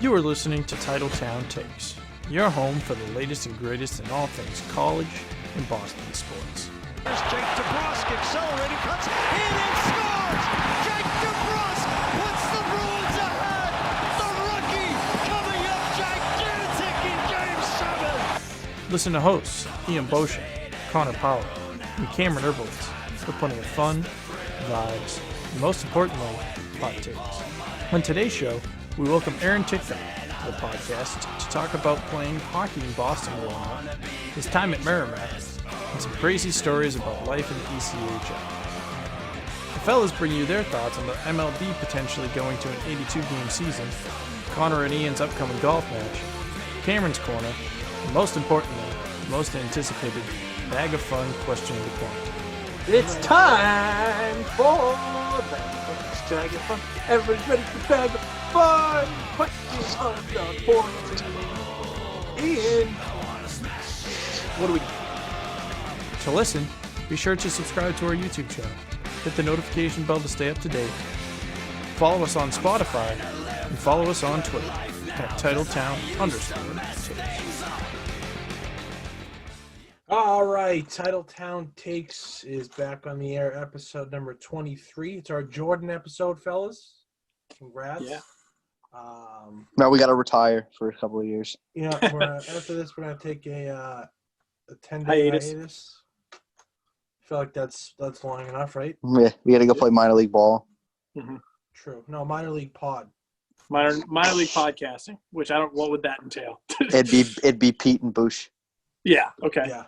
You are listening to Titletown Takes, your home for the latest and greatest in all things college and Boston sports. Here's Jake DeBrusk accelerating, cuts in and scores! Jake DeBrusk puts the Bruins ahead! The rookie coming up gigantic in Game 7! Listen to hosts Ian Beauchesne, Connor Powell, and Cameron Urbowicz for plenty of fun, vibes, and most importantly, hot takes. On today's show, we welcome Aaron Titcomb to the podcast to talk about playing hockey in Boston growing up, his time at Merrimack, and some crazy stories about life in the ECHL. The fellas bring you their thoughts on the MLB potentially going to an 82-game season, Connor and Ian's upcoming golf match, Cameron's corner, and most importantly, the most anticipated bag of fun question of the point. It's time for the bag of fun. Everybody's ready for bag of fun. Question on the point. Ian, what do we do? To listen, be sure to subscribe to our YouTube channel, hit the notification bell to stay up to date, follow us on Spotify, and follow us on Twitter at Titletown_Takes. All right, Titletown Takes is back on the air, episode number 23. It's our Jordan episode, fellas. Congrats. Yeah. No, we got to retire for a couple of years. Yeah, after this, we're going to take a 10-day hiatus. I feel like that's long enough, right? Yeah, we got to go play minor league ball. Mm-hmm. True. No, minor league pod. Minor league podcasting, which I don't. What would that entail? It'd be Pete and Bush. Yeah. Okay. Yeah.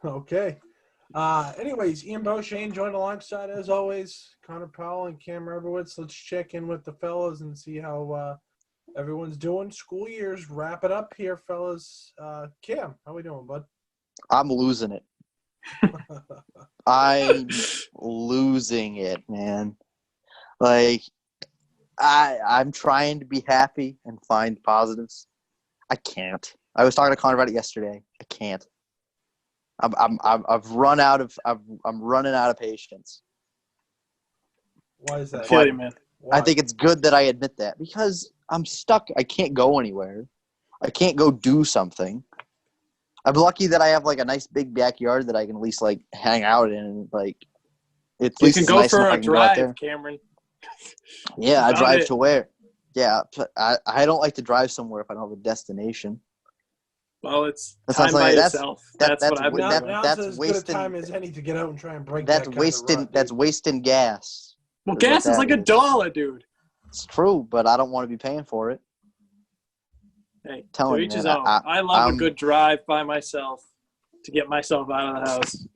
Okay. Anyways, Ian Beauchesne joined alongside, as always, Connor Powell and Cameron Urbowicz. Let's check in with the fellas and see how everyone's doing. School year's wrapping up here, fellas. Cam, how we doing, bud? I'm losing it. I'm losing it, man. Like, I'm trying to be happy and find positives. I can't. I was talking to Connor about it yesterday. I can't. I'm running out of patience. Why is that? I feel you, man. Why? I think it's good that I admit that because I'm stuck. I can't go anywhere. I can't go do something. I'm lucky that I have like a nice big backyard that I can at least like hang out in. And, like, at You least can it's go nice for enough I a can go out there. drive, Cameron. Yeah, I About drive it. to where? Yeah, I don't like to drive somewhere if I don't have a destination. Well, it's That time sounds by like- that's- itself. That's That's what I've been Now, that- doing. now's that's as good a wasting- time as any to get out and try and break That's that kind of rut, That's dude. wasting gas. Well, is what gas is that like $1, dude. It's true, but I don't want to be paying for it. Hey, Telling to you, each his man, own. I- I love I'm- a good drive by myself to get myself out of the house.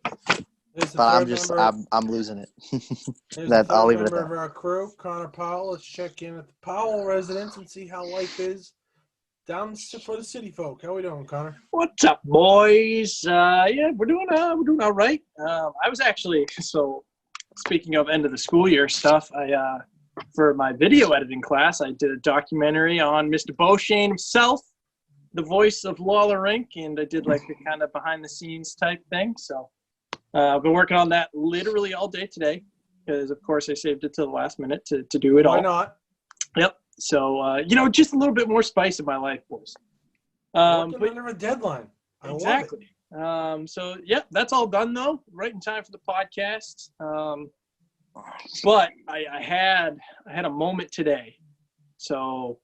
There's the But I'm third just member- I'm losing it. There's That the I'll third leave it at member that. of our crew, Connor Powell. Let's check in at the Powell residence and see how life is down for the city folk. How we doing, Connor? What's up, boys? Yeah, we're doing all right. I was actually speaking of end of the school year stuff. I for my video editing class, I did a documentary on Mr. Beauchesne himself, the voice of Lawler Rink, and I did like a kind of behind the scenes type thing. So I've been working on that literally all day today because, of course, I saved it to the last minute to do it all. Why not? Yep. So just a little bit more spice in my life, boys. Working But under a deadline. I love it. exactly. So yeah, that's all done though. Right in time for the podcast. But I had a moment today. So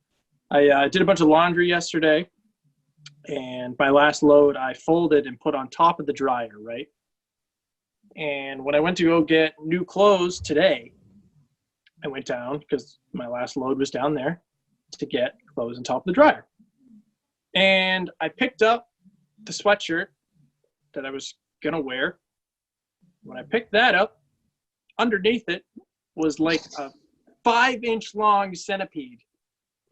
I did a bunch of laundry yesterday, and my last load I folded and put on top of the dryer, right? And when I went to go get new clothes today, I went down because my last load was down there to get clothes on top of the dryer. And I picked up the sweatshirt that I was going to wear. When I picked that up, underneath it was like a 5-inch long centipede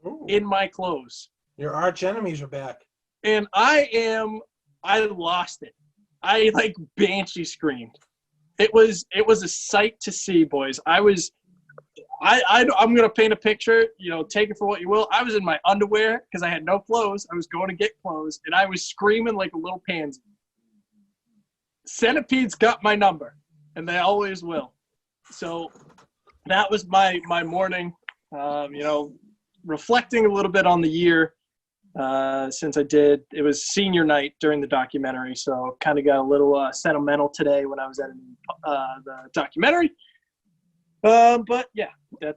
Ooh, in my clothes. your arch enemies are back. And I lost it. I like banshee screamed. It was a sight to see, boys. I'm gonna paint a picture, take it for what you will. I was in my underwear because I had no clothes. I was going to get clothes, and I was screaming like a little pansy. Centipedes got my number, and they always will. So that was my morning. reflecting a little bit on the year since it was senior night during the documentary, so kind of got a little sentimental today when I was editing the documentary. But yeah,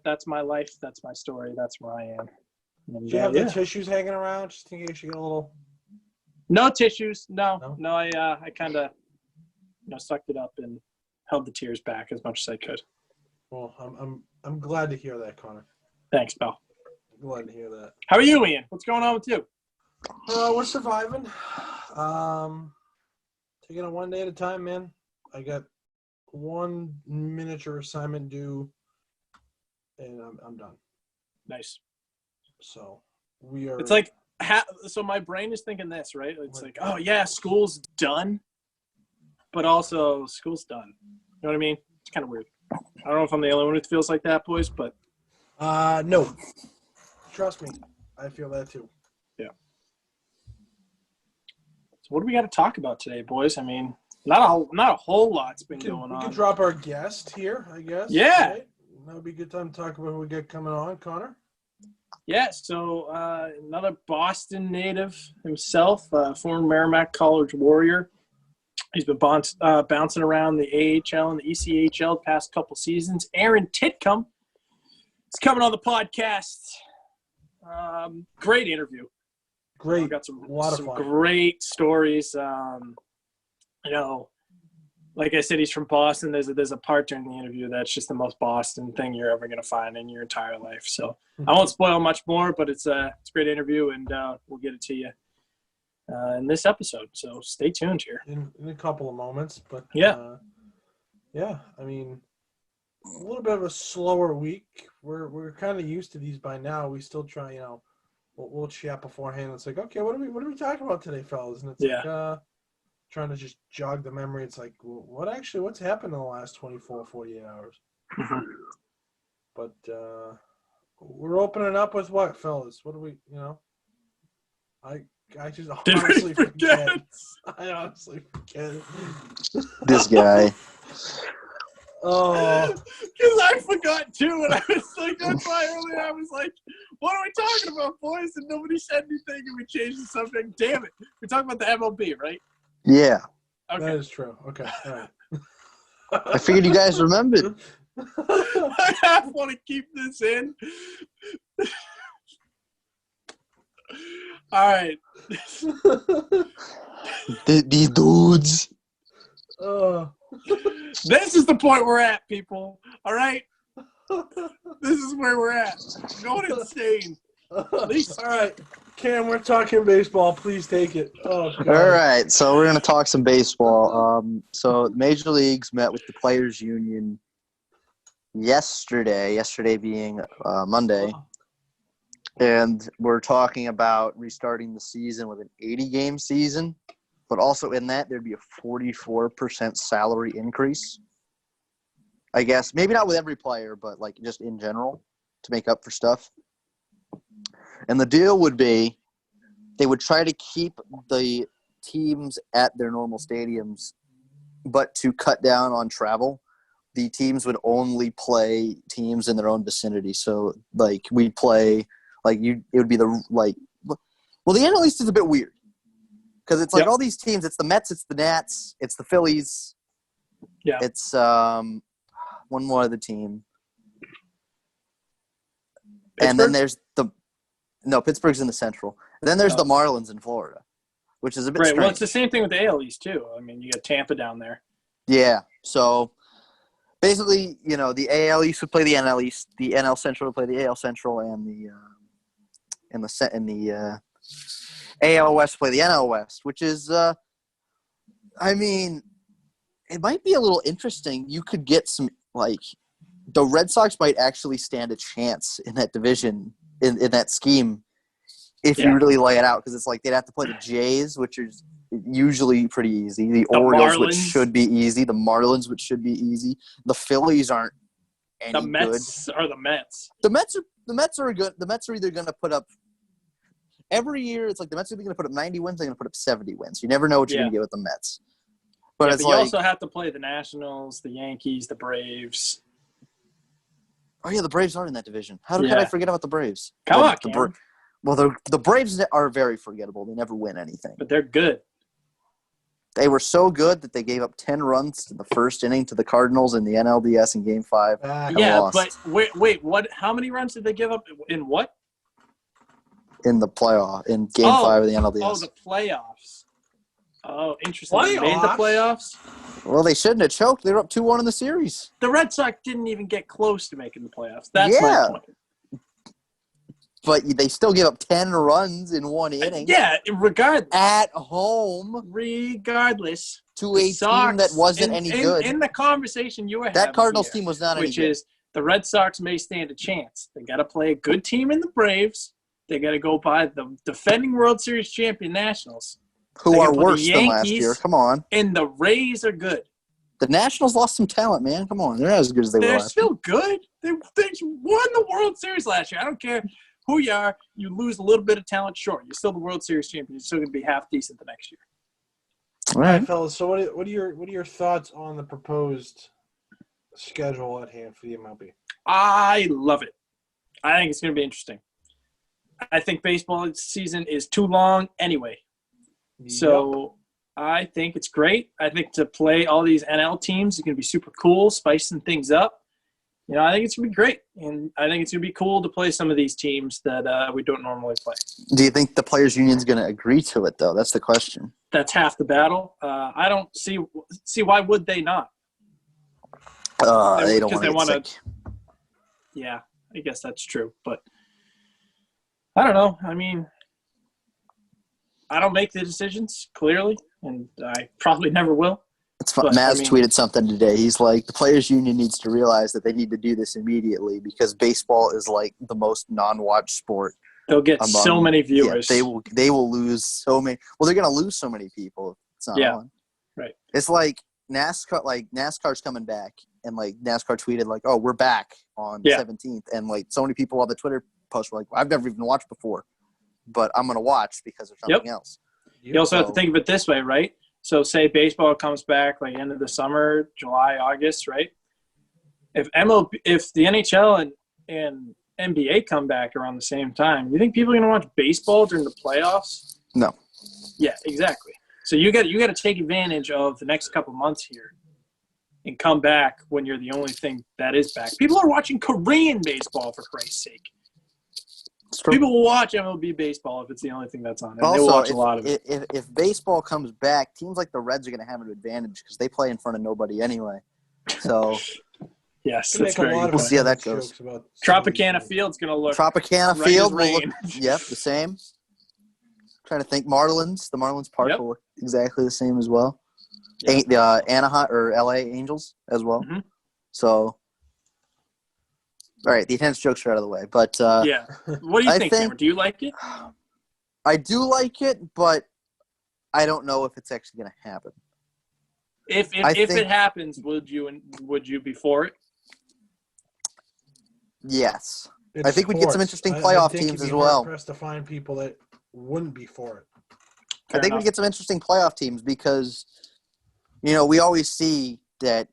that's my life. That's my story. That's where I am. And, Do you have the tissues hanging around just in case you get a little? No tissues. No. I kind of sucked it up and held the tears back as much as I could. Well, I'm glad to hear that, Connor. Thanks, pal. Glad to hear that. How are you, Ian? What's going on with you? We're surviving. Taking it one day at a time, man. I got one miniature assignment due, and I'm done. Nice. So we are. It's like so my brain is thinking this, right? It's like, oh yeah, school's done, but also school's done. You know what I mean? It's kind of weird. I don't know if I'm the only one who feels like that, boys, but no. Trust me, I feel that too. Yeah. So what do we got to talk about today, boys? I mean, not a whole lot's been going on. We could drop our guest here, I guess. Yeah. Right? That would be a good time to talk about who we got coming on, Connor. Yeah, so another Boston native himself, former Merrimack College Warrior. He's been bouncing around the AHL and the ECHL the past couple seasons. Aaron Titcomb is coming on the podcast. Great interview. Great. Got some of fun. Great stories. Like I said, he's from Boston. There's a part during the interview that's just the most Boston thing you're ever going to find in your entire life. So I won't spoil much more, but it's a great interview, and we'll get it to you in this episode. So stay tuned here. In a couple of moments, but yeah. I mean, a little bit of a slower week. We're kind of used to these by now. We still try, we'll chat beforehand. It's like, okay, what are we talking about today, fellas? And it's like trying to just jog the memory. It's like, what's happened in the last 24, 48 hours? Mm-hmm. But we're opening up with what, fellas? What do we, I just honestly forget. I honestly forget. This guy. Oh. Because I forgot too, and I was like, that's why earlier I was like, what are we talking about, boys? And nobody said anything, and we changed the subject. Damn it. We're talking about the MLB, right? Yeah. Okay. That is true. Okay. All right. I figured you guys remembered. I want to keep this in. All right. These dudes. This is the point we're at, people. All right? This is where we're at. Going insane. All right. Cam, we're talking baseball. Please take it. Oh, God. All right, so we're going to talk some baseball. So Major Leagues met with the Players Union yesterday being Monday, and we're talking about restarting the season with an 80-game season, but also in that there'd be a 44% salary increase. I guess maybe not with every player, but like just in general to make up for stuff. And the deal would be they would try to keep the teams at their normal stadiums, but to cut down on travel, the teams would only play teams in their own vicinity. So, like, we'd play – it would be the – well, the NL East is a bit weird because it's like all these teams. It's the Mets, it's the Nats, it's the Phillies. Yeah. It's one more other team. Pittsburgh? And then there's no, Pittsburgh's in the Central. And then there's the Marlins in Florida, which is a bit strange. Well, it's the same thing with the AL East, too. I mean, you got Tampa down there. Yeah. So, basically, the AL East would play the NL East, the NL Central would play the AL Central, and the AL West play the NL West, which is, I mean, it might be a little interesting. You could get some, the Red Sox might actually stand a chance in that division, in that scheme, if you really lay it out, because it's like they'd have to play the Jays, which is usually pretty easy. The Orioles, Marlins. which should be easy. The Marlins, which should be easy. The Phillies aren't any good. The Mets are the Mets. The Mets are good. The Mets are either going to put up every year. It's like the Mets are going to put up 90 wins. They're going to put up 70 wins. You never know what you're going to get with the Mets. But it's you also have to play the Nationals, the Yankees, the Braves. Oh, yeah, the Braves are in that division. How could I forget about the Braves? Come on, Cameron. The Braves are very forgettable. They never win anything. But they're good. They were so good that they gave up 10 runs in the first inning to the Cardinals in the NLDS in Game 5. Yeah, but wait, what? How many runs did they give up in what? In the playoff, in Game 5 of the NLDS. Oh, the playoffs. Oh, interesting. They made the playoffs? Well, they shouldn't have choked. They were up 2-1 in the series. The Red Sox didn't even get close to making the playoffs. That's my point. But they still gave up 10 runs in one inning. Yeah, regardless. At home. Regardless. To a team that wasn't any good. In the conversation you were having that Cardinals team was not any good. Which is the Red Sox may stand a chance. They got to play a good team in the Braves. They got to go by the defending World Series champion Nationals. Who are worse than last year. Come on. And the Rays are good. The Nationals lost some talent, man. Come on. They're not as good as they were last year. They're still good. They won the World Series last year. I don't care who you are. You lose a little bit of talent, sure. You're still the World Series champion. You're still going to be half decent the next year. All right, fellas. So what are your thoughts on the proposed schedule at hand for the MLB? I love it. I think it's going to be interesting. I think baseball season is too long anyway. So I think it's great. I think to play all these NL teams is going to be super cool, spicing things up. You know, I think it's going to be great. And I think it's going to be cool to play some of these teams that we don't normally play. Do you think the Players Union is going to agree to it, though? That's the question. That's half the battle. I don't see why would they not? They don't want to. Yeah, I guess that's true. But I don't know. I mean, I don't make the decisions, clearly, and I probably never will. It's fun. Maz tweeted something today. He's like, the Players Union needs to realize that they need to do this immediately because baseball is like the most non-watch sport. They'll get so many viewers. Yeah, they will lose so many. Well, they're going to lose so many people if it's not on. Right. It's like NASCAR. Like NASCAR's coming back, and like NASCAR tweeted like, "Oh, we're back on the 17th," and like so many people on the Twitter post were like, "I've never even watched before, but I'm going to watch because there's something else." You also have to think of it this way, right? So say baseball comes back like end of the summer, July, August, right? If the NHL and NBA come back around the same time, you think people are going to watch baseball during the playoffs? No. Yeah, exactly. So you got to take advantage of the next couple months here and come back when you're the only thing that is back. People are watching Korean baseball, for Christ's sake. People will watch MLB baseball if it's the only thing that's on. And also, they will watch a lot of it. If baseball comes back, teams like the Reds are going to have an advantage because they play in front of nobody anyway. So, yes, that's very good. We'll see how that goes. Tropicana Field's going to look Tropicana Field will look, the same. Trying to think. The Marlins Park will look exactly the same as well. Yep. The Anaheim or LA Angels as well. Mm-hmm. So, all right, the attendance jokes are out of the way, but what do you think, Cameron? Do you like it? I do like it, but I don't know if it's actually going to happen. If it happens, would you be for it? Yes, I think we'd get some interesting playoff teams as well. Pressed to find people that wouldn't be for it. I think we'd get some interesting playoff teams because, we always see that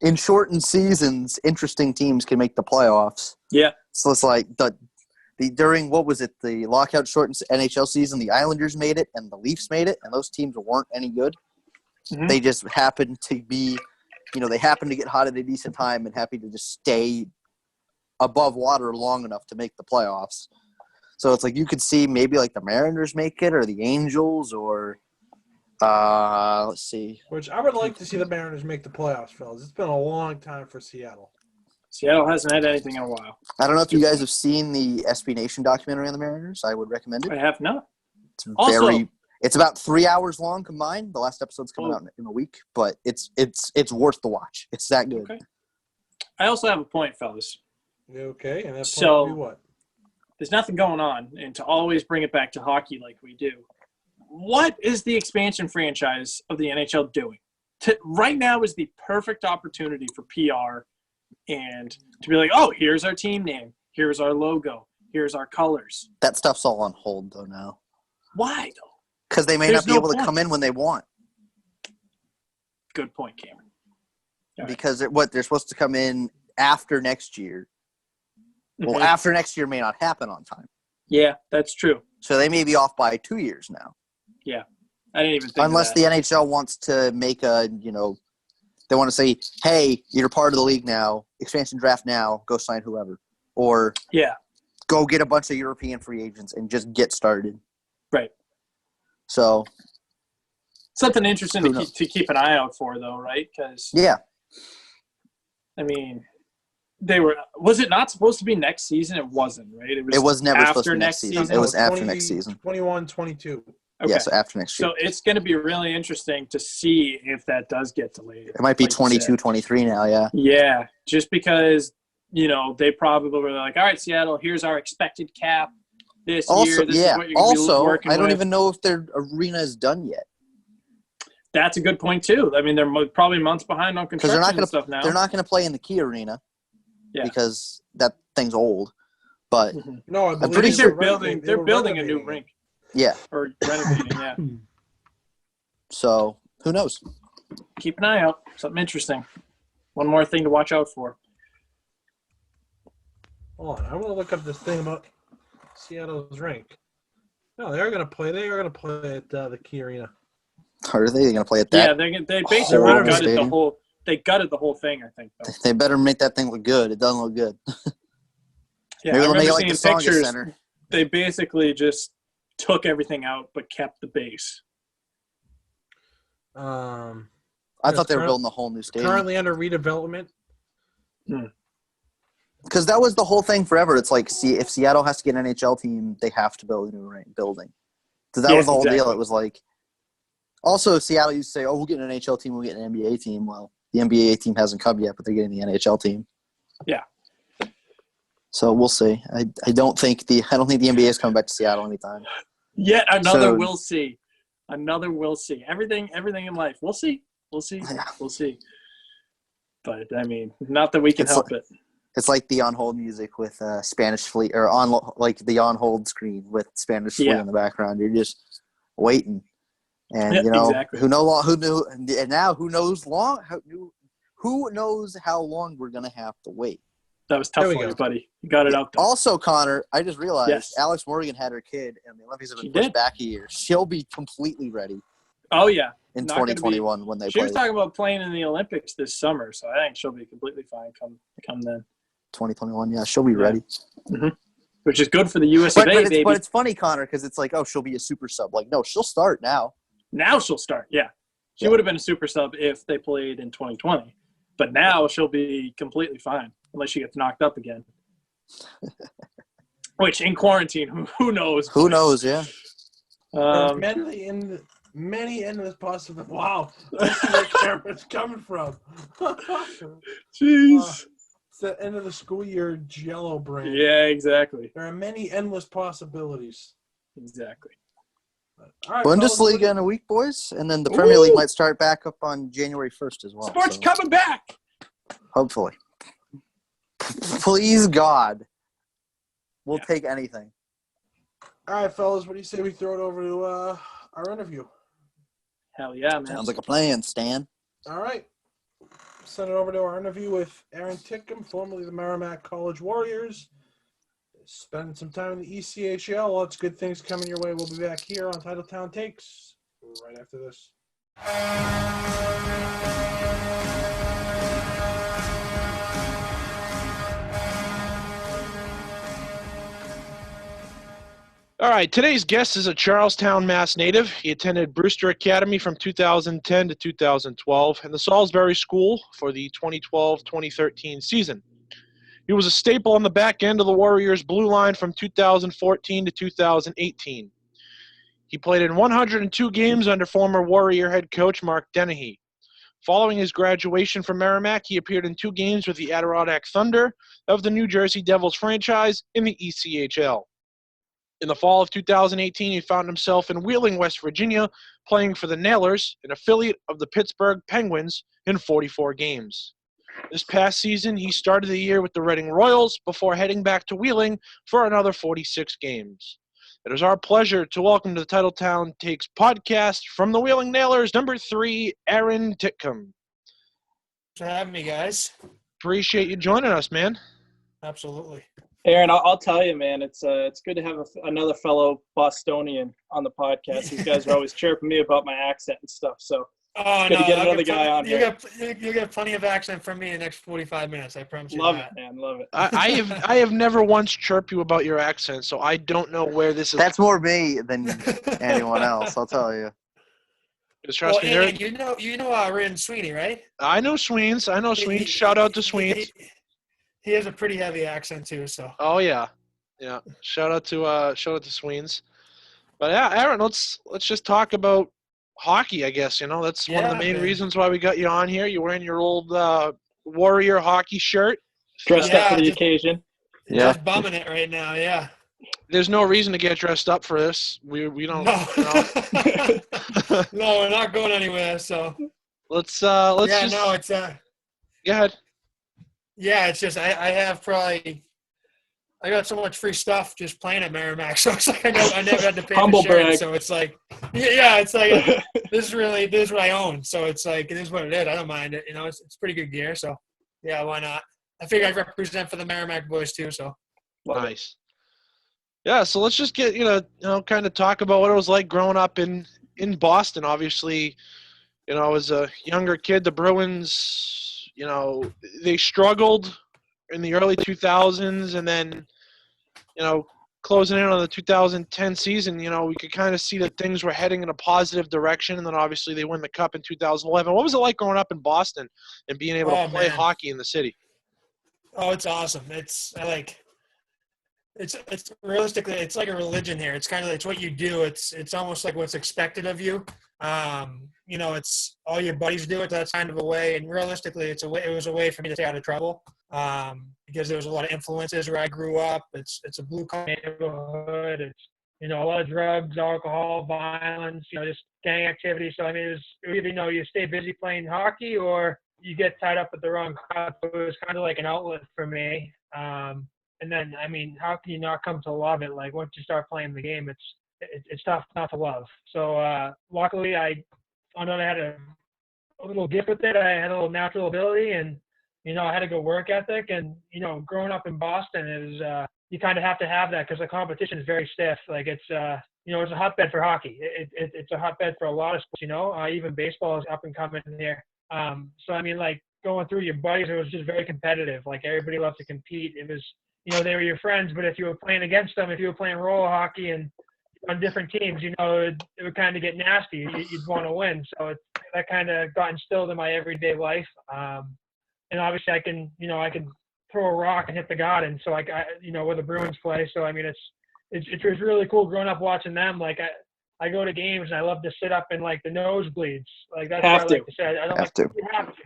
in shortened seasons, interesting teams can make the playoffs. Yeah. So it's like during what was it, the lockout shortened NHL season, the Islanders made it and the Leafs made it, and those teams weren't any good. Mm-hmm. They just happened to be, they happened to get hot at a decent time and happy to just stay above water long enough to make the playoffs. So it's like you could see maybe like the Mariners make it or the Angels or let's see. Which I would like to see the Mariners make the playoffs, fellas. It's been a long time for Seattle. Seattle hasn't had anything in a while. I don't know if you guys have seen the SB Nation documentary on the Mariners. I would recommend it. I have not. It's about 3 hours long combined. The last episode's coming out in a week, but it's worth the watch. It's that good. Okay. I also have a point, fellas. Okay, and that point would be what? There's nothing going on, and to always bring it back to hockey like we do, what is the expansion franchise of the NHL doing? Right now is the perfect opportunity for PR and to be like, oh, here's our team name. Here's our logo. Here's our colors. That stuff's all on hold, though, now. Why, though? Because they may not be able to come in when they want. Good point, Cameron. Because they're supposed to come in after next year. Well, after next year may not happen on time. Yeah, that's true. So they may be off by 2 years now. Yeah. I didn't even think Unless of the that. NHL wants to make a, they want to say, hey, you're part of the league now, expansion draft now, go sign whoever. Or go get a bunch of European free agents and just get started. Right. So something interesting to keep an eye out for, though, right? Because I mean, was it not supposed to be next season? It wasn't, right? It was never supposed to be next season. It was after next season. 21-22. Okay. Yeah, so after next year. So it's going to be really interesting to see if that does get delayed. It might be 22-23 now, yeah. Yeah, just because, they probably were like, all right, Seattle, here's our expected cap this year. This is what you're going to be working with. I don't even know if their arena is done yet. That's a good point, too. I mean, they're probably months behind on construction and stuff now. They're not going to play in the Key Arena because that thing's old. But no, I'm pretty sure they're building a new rink. Yeah. Or renovating, yeah. So, who knows? Keep an eye out. Something interesting. One more thing to watch out for. Hold on. I want to look up this thing about Seattle's rink. No, they are going to play. They are going to play at the Key Arena. Are they going to play at that? Yeah, they basically gutted the whole. They gutted the whole thing, I think. Though. They better make that thing look good. It doesn't look good. Yeah, maybe I they'll make it seeing like the Songa pictures. Center. They basically just took everything out but kept the base. I thought they were building a whole new stadium. Currently under redevelopment. Because that was the whole thing forever. It's like, if Seattle has to get an NHL team, they have to build a new building. So that was the whole deal. It was like, also Seattle used to say, we'll get an NHL team, we'll get an NBA team. Well, the NBA team hasn't come yet, but they're getting the NHL team. Yeah. So we'll see. I don't think the NBA is coming back to Seattle anytime. Yet another we'll see. Another we'll see. Everything in life. We'll see. We'll see. Yeah. We'll see. But I mean, not that we can help it. It's like the on-hold music with Spanish Fleet, or the on-hold screen with Spanish Fleet in the background. You're just waiting, and exactly. Who knows how long we're gonna have to wait. That was tough for you, buddy. You got it out there. Also, Connor, I just realized Alex Morgan had her kid, and the Olympics have been pushed back a year. She'll be completely ready. Oh, yeah. In 2021 when they play. She was talking about playing in the Olympics this summer, so I think she'll be completely fine come then. 2021, yeah. She'll be ready. Mm-hmm. Which is good for the USA, baby. But it's funny, Connor, because it's like, she'll be a super sub. Like, no, she'll start now. Now she'll start, yeah. She would have been a super sub if they played in 2020. But now she'll be completely fine. Unless she gets knocked up again. Which, in quarantine, who knows? Who knows, yeah. Many endless possibilities. Wow. That's where the camera's coming from. Jeez. It's the end of the school year Jello brain. Yeah, exactly. There are many endless possibilities. Exactly. All right, Bundesliga in a week, boys. And then the Premier League might start back up on January 1st as well. Sports coming back. Hopefully. Please, God. We'll take anything. All right, fellas. What do you say we throw it over to our interview? Hell yeah, man. Sounds like a plan, Stan. All right. Send it over to our interview with Aaron Titcomb, formerly the Merrimack College Warriors. Spending some time in the ECHL. Lots of good things coming your way. We'll be back here on Titletown Takes right after this. All right, today's guest is a Charlestown, Mass native. He attended Brewster Academy from 2010 to 2012 and the Salisbury School for the 2012-2013 season. He was a staple on the back end of the Warriors' blue line from 2014 to 2018. He played in 102 games under former Warrior head coach Mark Dennehy. Following his graduation from Merrimack, he appeared in 2 games with the Adirondack Thunder of the New Jersey Devils franchise in the ECHL. In the fall of 2018, he found himself in Wheeling, West Virginia, playing for the Nailers, an affiliate of the Pittsburgh Penguins, in 44 games. This past season, he started the year with the Reading Royals before heading back to Wheeling for another 46 games. It is our pleasure to welcome to the Titletown Takes podcast from the Wheeling Nailers, number 3, Aaron Titcomb. Thanks for having me, guys. appreciate you joining us, man. Absolutely. Aaron, I'll tell you, man, it's good to have another fellow Bostonian on the podcast. These guys are always chirping me about my accent and stuff. So Oh, good no. to get another guy on here. You'll get plenty of accent from me in the next 45 minutes. I promise you Love that. it, man. Love it. I have never once chirped you about your accent, so I don't know where this is. That's more me than anyone else, I'll tell you. Just trust me. And you know Ryan Sweeney, right? I know Sweens. Shout out to Sweens. He has a pretty heavy accent too. So. Oh yeah. Shout out to Sweens. But yeah, Aaron, let's just talk about hockey. I guess that's one of the main reasons why we got you on here. You're wearing your old Warrior hockey shirt. Dressed up for the occasion. Yeah. Just bumming it right now. Yeah. There's no reason to get dressed up for this. We don't. No. No, we're not going anywhere. So. Let's Yeah. just. No, it's Go ahead. Yeah, it's just I got so much free stuff just playing at Merrimack, so it's like I never had to pay Humble for shirt, brag. so it's like it's like this is what I own, so it's like it is what it is. I don't mind it, it's pretty good gear, so yeah, why not? I figure I represent for the Merrimack boys too, so Nice. Yeah, so let's just get kind of talk about what it was like growing up in Boston. Obviously, as a younger kid, the Bruins, they struggled in the early 2000s, and then, closing in on the 2010 season, we could kind of see that things were heading in a positive direction, and then obviously they win the Cup in 2011. What was it like growing up in Boston and being able to play hockey in the city? Oh, it's awesome. It's realistically, it's like a religion here. It's kind of it's what you do. It's almost like what's expected of you. It's all your buddies do it. That's kind of a way. And realistically, it was a way for me to stay out of trouble. Because there was a lot of influences where I grew up. It's a blue collar neighborhood. It's a lot of drugs, alcohol, violence. Just gang activity. So it was either you stay busy playing hockey or you get tied up with the wrong crowd. So it was kind of like an outlet for me. And then how can you not come to love it? Like once you start playing the game, it's tough not to love. So luckily, I found out I had a little gift with it. I had a little natural ability, and I had a good work ethic. And growing up in Boston is you kind of have to have that because the competition is very stiff. Like it's it's a hotbed for hockey. It's a hotbed for a lot of sports. Even baseball is up and coming here. So going through your buddies, it was just very competitive. Like everybody loved to compete. It was they were your friends, but if you were playing against them, if you were playing roller hockey and on different teams, it would kind of get nasty. You'd want to win. So that kind of got instilled in my everyday life. And obviously I can throw a rock and hit the garden. So where the Bruins play. So, it was really cool growing up watching them. Like I go to games and I love to sit up in like the nosebleeds. Like that's what I like to say. I don't have to. You have to.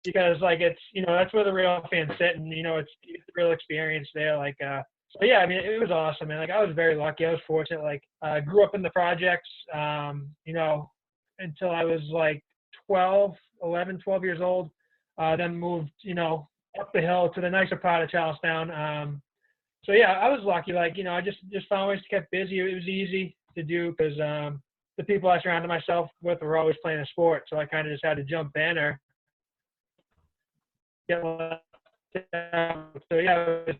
Because it's that's where the real fans sit, and it's the real experience there. So yeah, it was awesome, man. Like I was very lucky. I was fortunate. Like I grew up in the projects, until I was like 12 years old. Then moved, up the hill to the nicer part of Charlestown. So yeah, I was lucky. Like I just found ways to get busy. It was easy to do because the people I surrounded myself with were always playing a sport. So I kind of just had to jump in or get left out. So yeah, it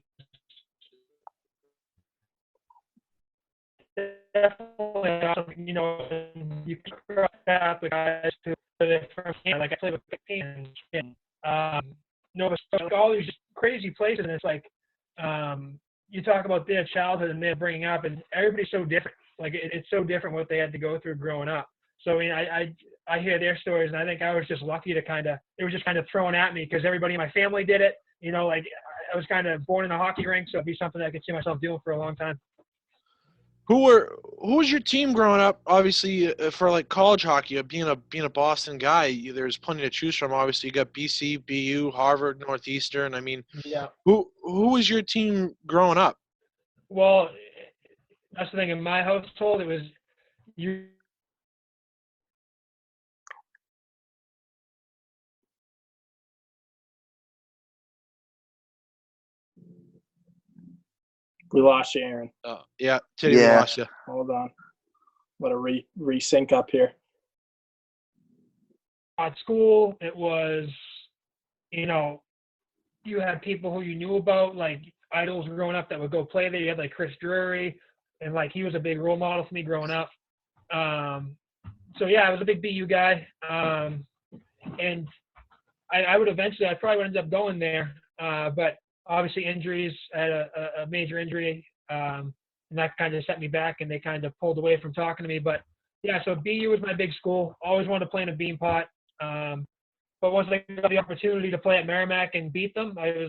was definitely awesome. You cross paths with guys who are from like I played with 15 and Nova Scotia, like all these crazy places, and it's like you talk about their childhood and their bringing up, and everybody's so different. Like it's so different what they had to go through growing up. So I hear their stories, and I think I was just lucky to it was just kind of thrown at me because everybody in my family did it. Like I was kind of born in a hockey rink, so it'd be something I could see myself doing for a long time. Who was your team growing up? Obviously, for like college hockey, being a Boston guy, there's plenty to choose from. Obviously, you got BC, BU, Harvard, Northeastern. Yeah. Who was your team growing up? Well, that's the thing. In my household, it was you. We lost you, Aaron. Yeah, Titty, we lost you. Hold on. Let it re-sync up here. At school, it was, you had people who you knew about, like idols growing up that would go play there. You had like Chris Drury, and like he was a big role model for me growing up. So yeah, I was a big BU guy, and I probably would end up going there, but obviously injuries. I had a major injury, and that kind of set me back, and they kind of pulled away from talking to me. But yeah, so BU was my big school. Always wanted to play in a bean pot. But once I got the opportunity to play at Merrimack and beat them, I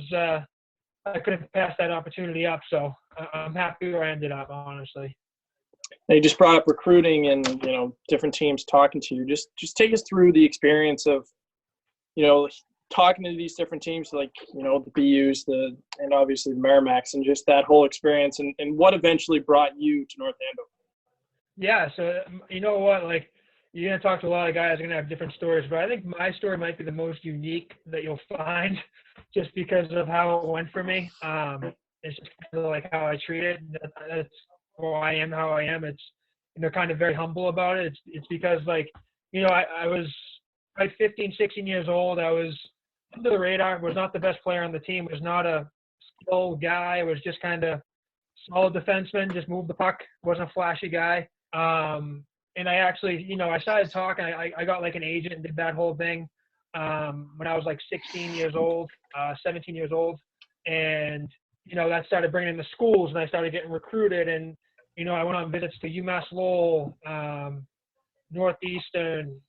couldn't pass that opportunity up. So I'm happy where I ended up, honestly. Now, you just brought up recruiting and, you know, different teams talking to you. Just take us through the experience of, you know, talking to these different teams, like, you know, the BUs, and obviously the Merrimacks, and just that whole experience and what eventually brought you to North Andover. Yeah, so you know what, like, you're going to talk to a lot of guys, are going to have different stories, but I think my story might be the most unique that you'll find just because of how it went for me. It's just kind of like how I treat it. That's why I am how I am. It's, you know, kind of very humble about it. It's because, like, you know, I was like 15, 16 years old. I was under the radar, was not the best player on the team, was not a skill guy, was just kind of solid defenseman, just moved the puck, wasn't a flashy guy. And I actually, you know, I started talking. I got like an agent and did that whole thing when I was like 16 years old, 17 years old. And, you know, that started bringing in the schools, and I started getting recruited. And, you know, I went on visits to UMass Lowell, Northeastern,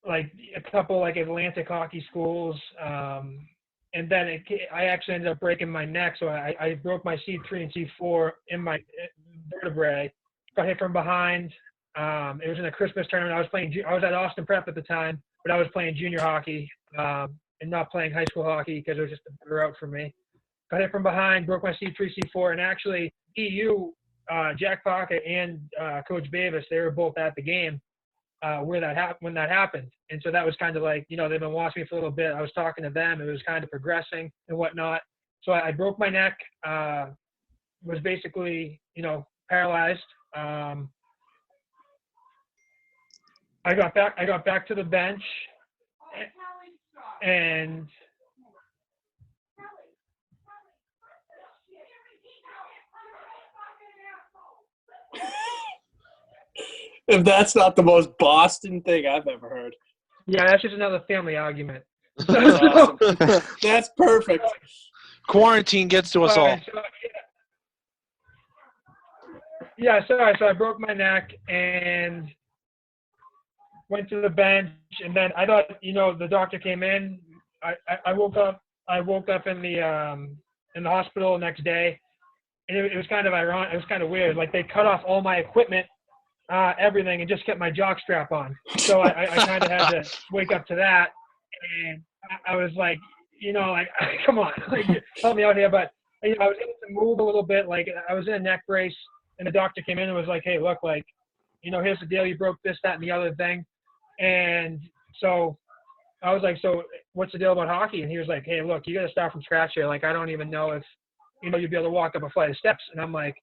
like a couple like Atlantic hockey schools. And then I actually ended up breaking my neck. So I broke my C3 and C4 in my vertebrae, got hit from behind. It was in a Christmas tournament. I was at Austin Prep at the time, but I was playing junior hockey and not playing high school hockey because it was just a better route for me. Got hit from behind, broke my C3, C4, and actually EU, Jack Pocket and Coach Bavis, they were both at the game when that happened. And so that was kind of like, you know, they've been watching me for a little bit. I was talking to them. It was kind of progressing and whatnot. So I broke my neck, was basically, you know, paralyzed. I got back to the bench, and If that's not the most Boston thing I've ever heard. yeah, that's just another family argument. That's awesome. That's perfect. Quarantine gets to us all. So I broke my neck and went to the bench, and then I thought, you know, the doctor came in. I woke up in the hospital the next day, and it was kind of ironic. It was kind of weird. Like, they cut off all my equipment, everything, and just kept my jock strap on. So I kind of had to wake up to that, and I was like, you know, like, come on, like, help me out here. But, you know, I was able to move a little bit. Like, I was in a neck brace, and the doctor came in and was like, hey, look, like, you know, here's the deal. You broke this, that, and the other thing. And so I was like, so what's the deal about hockey? And he was like, hey, look, you got to start from scratch here. Like, I don't even know if, you know, you'd be able to walk up a flight of steps. And I'm like,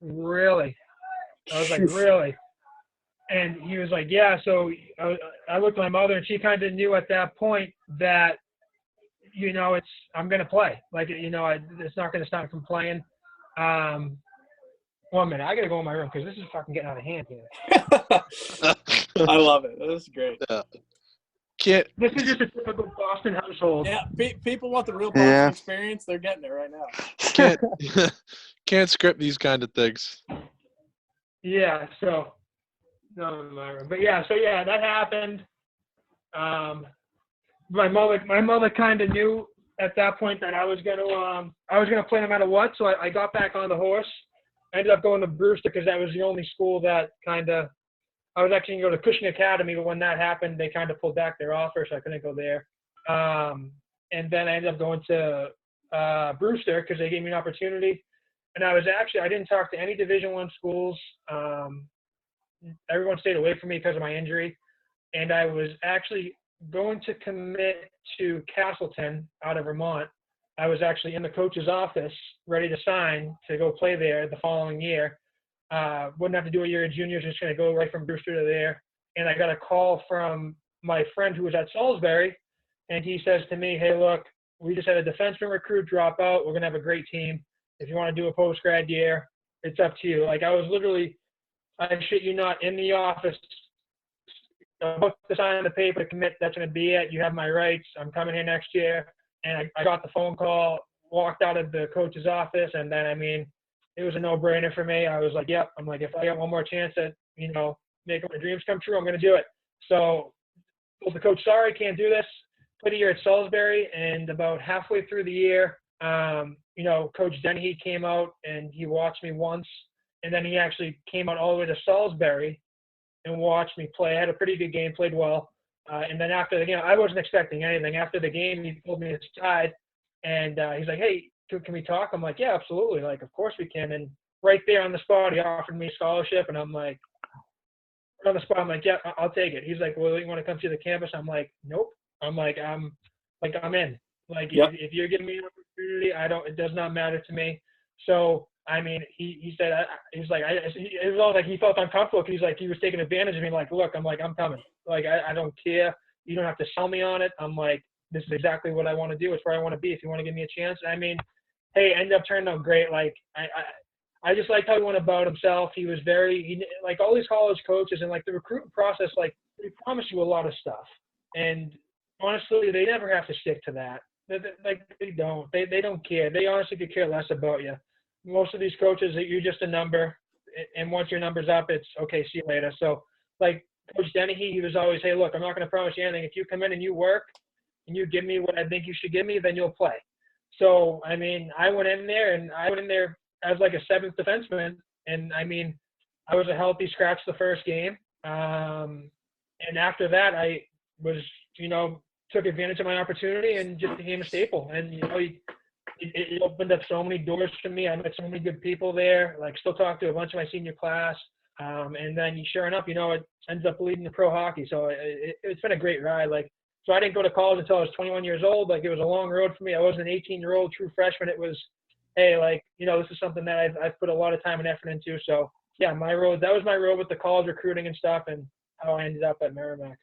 really? I was like, really? And he was like, yeah. So I looked at my mother, and she kind of knew at that point that, you know, I'm going to play. Like, you know, it's not going to stop from playing. 1 minute. I got to go in my room because this is fucking getting out of hand here. I love it. This is great. Yeah. This is just a typical Boston household. Yeah, people want the real Boston experience. They're getting it right now. Can't script these kind of things. Yeah, so no, in my room. But yeah, so yeah, that happened. My mother kind of knew at that point that I was gonna play no matter what. So I got back on the horse. I ended up going to Brewster because that was the only school that I was actually going to go to Cushing Academy, but when that happened, they kind of pulled back their offer, so I couldn't go there. And then I ended up going to Brewster because they gave me an opportunity. And I didn't talk to any Division I schools. Everyone stayed away from me because of my injury. And I was actually going to commit to Castleton out of Vermont. I was actually in the coach's office ready to sign to go play there the following year. Wouldn't have to do a year of juniors, just going to go right from Brewster to there. And I got a call from my friend who was at Salisbury and he says to me, hey, look, we just had a defenseman recruit drop out. We're going to have a great team. If you want to do a post-grad year, it's up to you. Like, I was literally, I shit you not, in the office, about to sign the paper to commit. That's going to be it. You have my rights. I'm coming here next year. And I got the phone call, walked out of the coach's office, and then, I mean, it was a no-brainer for me. I was like, yep. I'm like, if I got one more chance at, you know, making my dreams come true, I'm going to do it. So told the coach, sorry, can't do this. Played a year at Salisbury, and about halfway through the year, you know, Coach Dennehy came out and he watched me once, and then he actually came out all the way to Salisbury and watched me play. I had a pretty good game, played well. And then after the game, I wasn't expecting anything. After the game, he pulled me aside, and he's like, hey, can we talk? I'm like, yeah, absolutely. Like, of course we can. And right there on the spot, he offered me a scholarship, and I'm like, on the spot, I'm like, yeah, I'll take it. He's like, well, you want to come to the campus? I'm like, nope. I'm like, I'm in. Like, if you're giving me an opportunity, it does not matter to me. So, I mean, he said, he's like, it was all like he felt uncomfortable because he's like, he was taking advantage of me. Like, look, I'm like, I'm coming. Like, I don't care. You don't have to sell me on it. I'm like, this is exactly what I want to do. It's where I want to be. If you want to give me a chance. I mean, hey, ended up turning out great. Like, I just liked how he went about himself. He was like all these college coaches, and like the recruiting process, like they promise you a lot of stuff. And honestly, they never have to stick to that. They don't. They don't care. They honestly could care less about you. Most of these coaches, you're just a number, and once your number's up, it's okay, see you later. So, like Coach Dennehy, he was always, hey, look, I'm not going to promise you anything. If you come in and you work and you give me what I think you should give me, then you'll play. So, I mean, I went in there as like a seventh defenseman, and I mean, I was a healthy scratch the first game. And after that, I was, you know, took advantage of my opportunity and just became a staple. And, you know, it opened up so many doors for me. I met so many good people there, like still talk to a bunch of my senior class. And then sure enough, you know, it ends up leading to pro hockey. So it's been a great ride. Like, so I didn't go to college until I was 21 years old. Like, it was a long road for me. I wasn't an 18-year-old true freshman. It was, hey, like, you know, this is something that I've put a lot of time and effort into. So yeah, that was my road with the college recruiting and stuff, and how I ended up at Merrimack.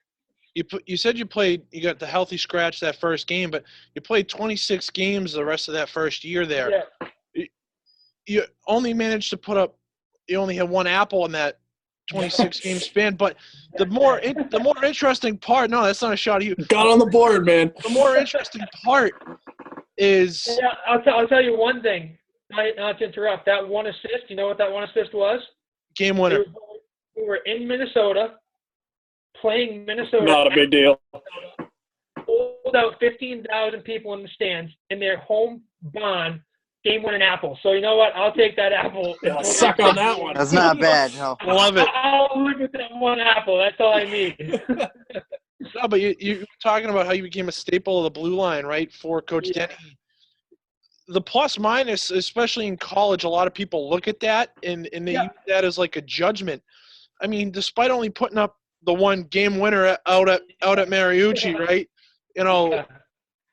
You said you got the healthy scratch that first game, but you played 26 games the rest of that first year there. Yeah. You only managed to you only had one apple in that 26 game span. But the more interesting part, no, that's not a shot at you. Got on the board, man. The more interesting part is. Yeah, I'll tell you one thing. Not to interrupt. That one assist, you know what that one assist was? Game winner. We were in Minnesota, playing Minnesota. Not a big deal. Pulled out 15,000 people in the stands in their home barn, game-winning apple. So you know what? I'll take that apple. Yeah, suck on that one. That's not bad. No. Love it. I'll live with that one apple. That's all I need. No, but you were talking about how you became a staple of the blue line, right, for Coach Dennehy. The plus minus, especially in college, a lot of people look at that and they use that as like a judgment. I mean, despite only putting up the one game winner out at Mariucci, right? You know,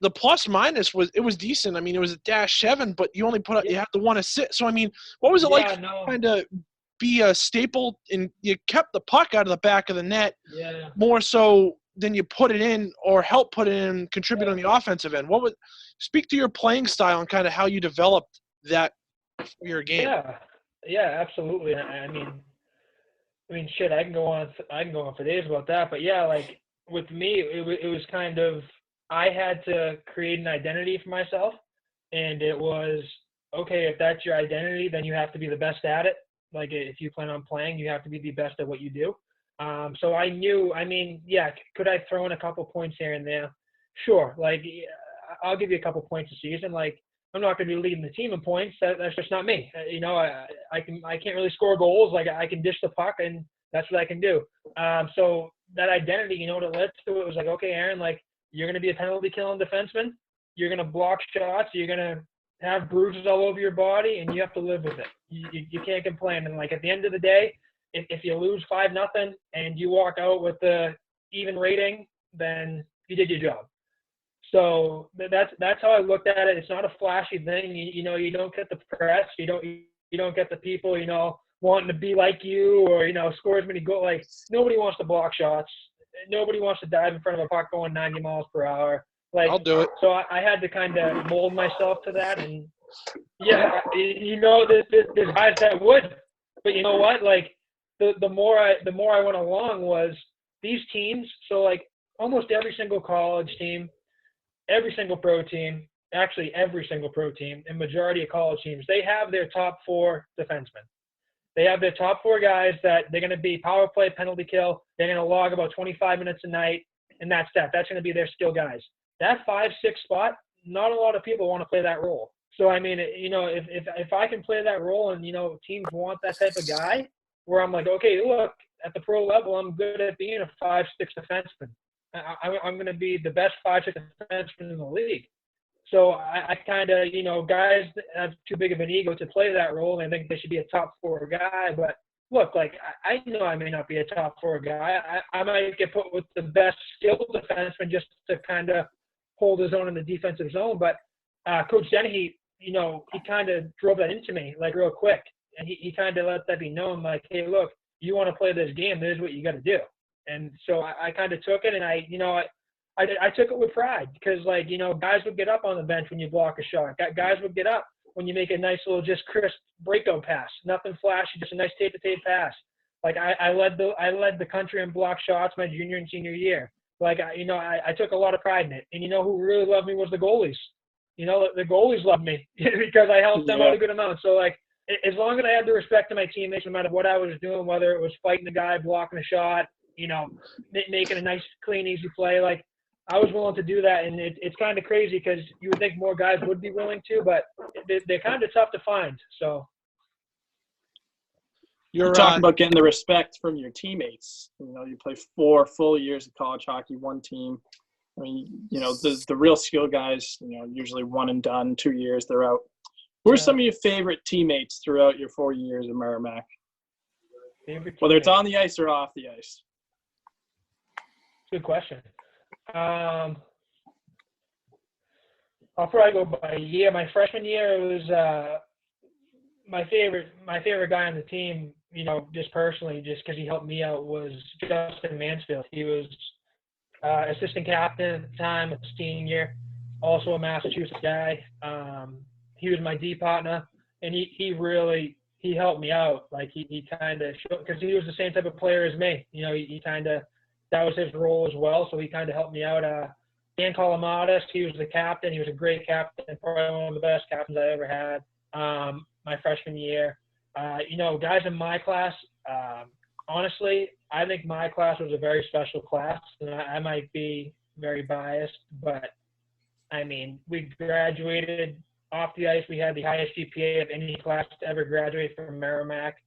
the plus minus was decent. I mean, it was a -7, but you only you have the one assist. So I mean, what was it like trying to be a staple, and you kept the puck out of the back of the net more so than you put it in or help put it in, contribute on the offensive end? Speak to your playing style and kind of how you developed that for your game. Yeah, absolutely. I mean, shit, I can go on for days about that. But yeah, like with me, it was kind of, I had to create an identity for myself, and it was, okay, if that's your identity, then you have to be the best at it. Like, if you plan on playing, you have to be the best at what you do. So I knew, I mean, yeah, could I throw in a couple points here and there? Sure. Like, I'll give you a couple points a season. Like, I'm not going to be leading the team in points. That's just not me. You know, I can't really score goals. Like, I can dish the puck, and that's what I can do. So that identity, you know what it led to? It was like, okay, Aaron, like, you're going to be a penalty killing defenseman. You're going to block shots. You're going to have bruises all over your body, and you have to live with it. You can't complain. And like, at the end of the day, if you lose 5-0 and you walk out with the even rating, then you did your job. So that's how I looked at it. It's not a flashy thing. You know, you don't get the press. You don't get the people, you know, wanting to be like you or, you know, score as many goals. Like, nobody wants to block shots. Nobody wants to dive in front of a puck going 90 miles per hour. Like, I'll do it. So I had to kind of mold myself to that, and yeah, there's guys that would, but you know what? Like, the more I went along was these teams. So like almost every single college team, every single pro team, actually every single pro team, and majority of college teams, they have their top 4 defensemen. They have their top 4 guys that they're going to be power play, penalty kill. They're going to log about 25 minutes a night, and that's that. That's going to be their skill guys. That 5-6 spot, not a lot of people want to play that role. So, I mean, if I can play that role and, teams want that type of guy, where I'm like, okay, look, at the pro level, I'm good at being a 5-6 defenseman. I'm going to be the best 5-6 defenseman in the league. So I kind of, guys have too big of an ego to play that role, and I think they should be a top 4 guy. But look, like, I know I may not be a top 4 guy. I might get put with the best skilled defenseman just to kind of hold his own in the defensive zone. But Coach Dennehy, he kind of drove that into me, like, real quick. And he kind of let that be known, like, hey, look, you want to play this game, this is what you got to do. And so I kind of took it, and I took it with pride because, like, guys would get up on the bench when you block a shot. Guys would get up when you make a nice little just crisp breakout pass. Nothing flashy, just a nice tape-to-tape pass. Like, I led the country in block shots my junior and senior year. Like, I took a lot of pride in it. And who really loved me was the goalies. The goalies loved me because I helped them out a good amount. So, like, as long as I had the respect to my teammates, no matter what I was doing, whether it was fighting the guy, blocking a shot, making a nice, clean, easy play, like, I was willing to do that. And it's kind of crazy because you would think more guys would be willing to, but they're kind of tough to find. So you talk about getting the respect from your teammates. You play 4 full years of college hockey, one team. I mean, the real skill guys, usually one and done, 2 years, they're out. Who are some of your favorite teammates throughout your 4 years at Merrimack? Whether it's on the ice or off the ice. Good question. I'll probably go by year. My freshman year, it was my favorite guy on the team, just personally, just because he helped me out, was Justin Mansfield. He was assistant captain at the time, a senior, also a Massachusetts guy. He was my D partner, and he helped me out. Like, he kind of showed, because he was the same type of player as me. He kind of, that was his role as well, so he kind of helped me out. Dan Kalamatis, he was the captain. He was a great captain, probably one of the best captains I ever had my freshman year. Guys in my class, honestly, I think my class was a very special class, and I might be very biased, but, I mean, we graduated off the ice. We had the highest GPA of any class to ever graduate from Merrimack,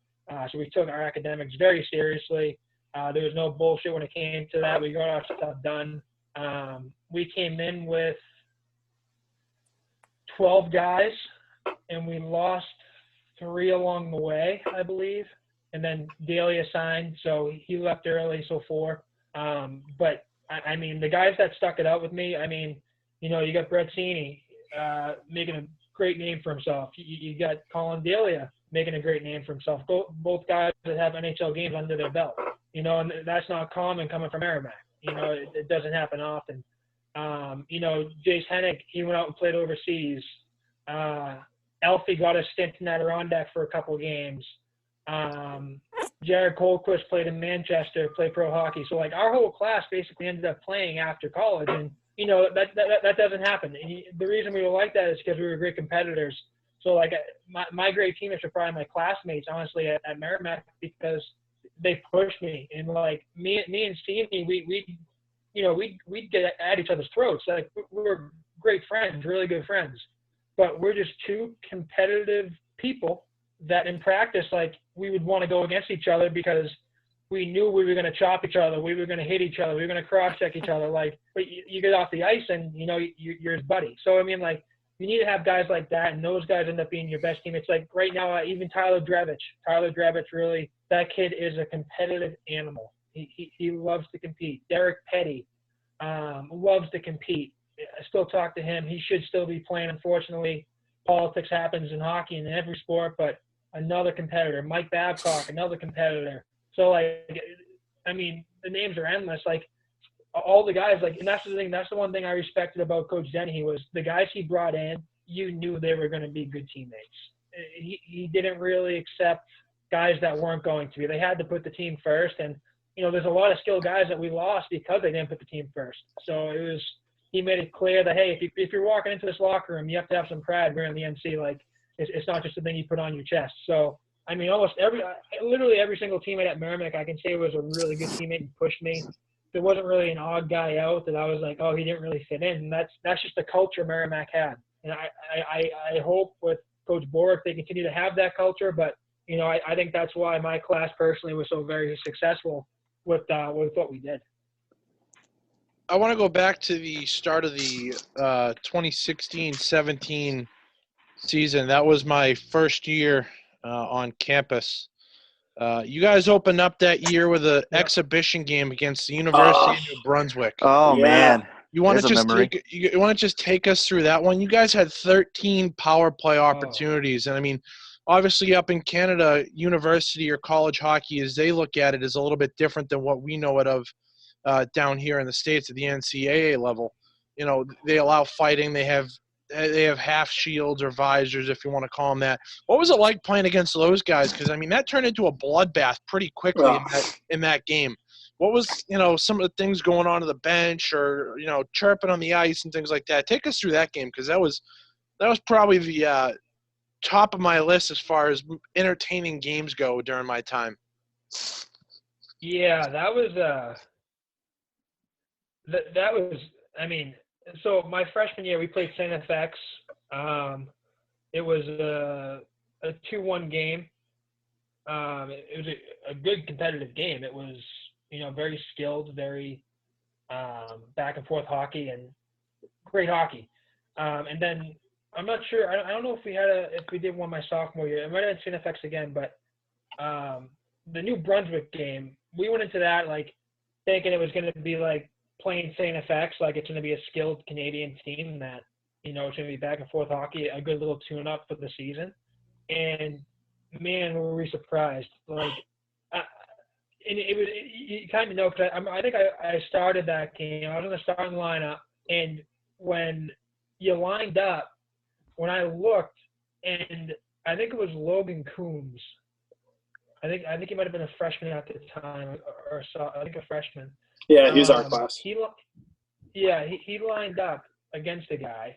so we took our academics very seriously. There was no bullshit when it came to that. We got our stuff done. We came in with 12 guys, and we lost 3 along the way, I believe. And then Daly assigned, so he left early, so 4. But, I mean, the guys that stuck it out with me, I mean, you got Brett Sini making a great name for himself. You got Colin Delia making a great name for himself. Both guys that have NHL games under their belt. And that's not common coming from Merrimack. It doesn't happen often. Jace Hennig, he went out and played overseas. Elfie got a stint in Adirondack for a couple of games. Jared Colquist played in Manchester, played pro hockey. So, like, our whole class basically ended up playing after college. And, that doesn't happen. And the reason we were like that is because we were great competitors. So, like, my great teammates are probably my classmates, honestly, at Merrimack, because they pushed me. And, like, me and Stevie, we'd get at each other's throats. Like, we were great friends, really good friends. But we're just 2 competitive people that in practice, like, we would want to go against each other because we knew we were going to chop each other. We were going to hit each other. We were going to cross-check each other. Like, but you get off the ice and, you're his buddy. So, I mean, like, you need to have guys like that, and those guys end up being your best teammates. Like, right now, even Tyler Drevich, really, that kid is a competitive animal. He loves to compete. Derek Petty loves to compete. I still talk to him. He should still be playing. Unfortunately, politics happens in hockey and in every sport, but another competitor. Mike Babcock, another competitor. So, like, I mean, the names are endless. Like, all the guys, like, and that's the thing. That's the one thing I respected about Coach Denny was the guys he brought in. You knew they were going to be good teammates. He didn't really accept guys that weren't going to be. They had to put the team first, and there's a lot of skilled guys that we lost because they didn't put the team first. So he made it clear that, hey, if you're walking into this locker room, you have to have some pride wearing the NC. Like, it's not just a thing you put on your chest. So, I mean, literally every single teammate at Merrimack, I can say was a really good teammate and pushed me. There wasn't really an odd guy out that I was like, oh, he didn't really fit in. And that's just the culture Merrimack had. And I hope with Coach Bork they continue to have that culture. But, I think that's why my class personally was so very successful with what we did. I want to go back to the start of the 2016-17 season. That was my first year on campus. You guys opened up that year with an exhibition game against the University of New Brunswick. Oh, Yeah. man. You want There's a memory. to just take us through that one? You guys had 13 power play opportunities, and I mean, obviously up in Canada, university or college hockey, as they look at it, is a little bit different than what we know it of down here in the States at the NCAA level. They allow fighting. They have half shields or visors, if you want to call them that. What was it like playing against those guys? Because, I mean, that turned into a bloodbath pretty quickly in that game. What was, some of the things going on the bench or, chirping on the ice and things like that? Take us through that game, because that was probably the top of my list as far as entertaining games go during my time. Yeah, that was I mean, so my freshman year we played St. FX. It was a 2-1 game. It was a good competitive game. It was very skilled, very back and forth hockey and great hockey. And then I'm not sure. I don't know if we did one my sophomore year. It might have been St. FX again, but the New Brunswick game, we went into that like thinking it was going to be like playing St. FX, like it's going to be a skilled Canadian team that it's going to be back and forth hockey, a good little tune-up for the season. And man, were we surprised! Like, and you kind of know, because I think I started that game. I was in the starting lineup, and when you lined up, when I looked, and I think it was Logan Coombs. I think he might have been a freshman at the time, or so. I think a freshman. Yeah, he was our class. He lined up against a guy,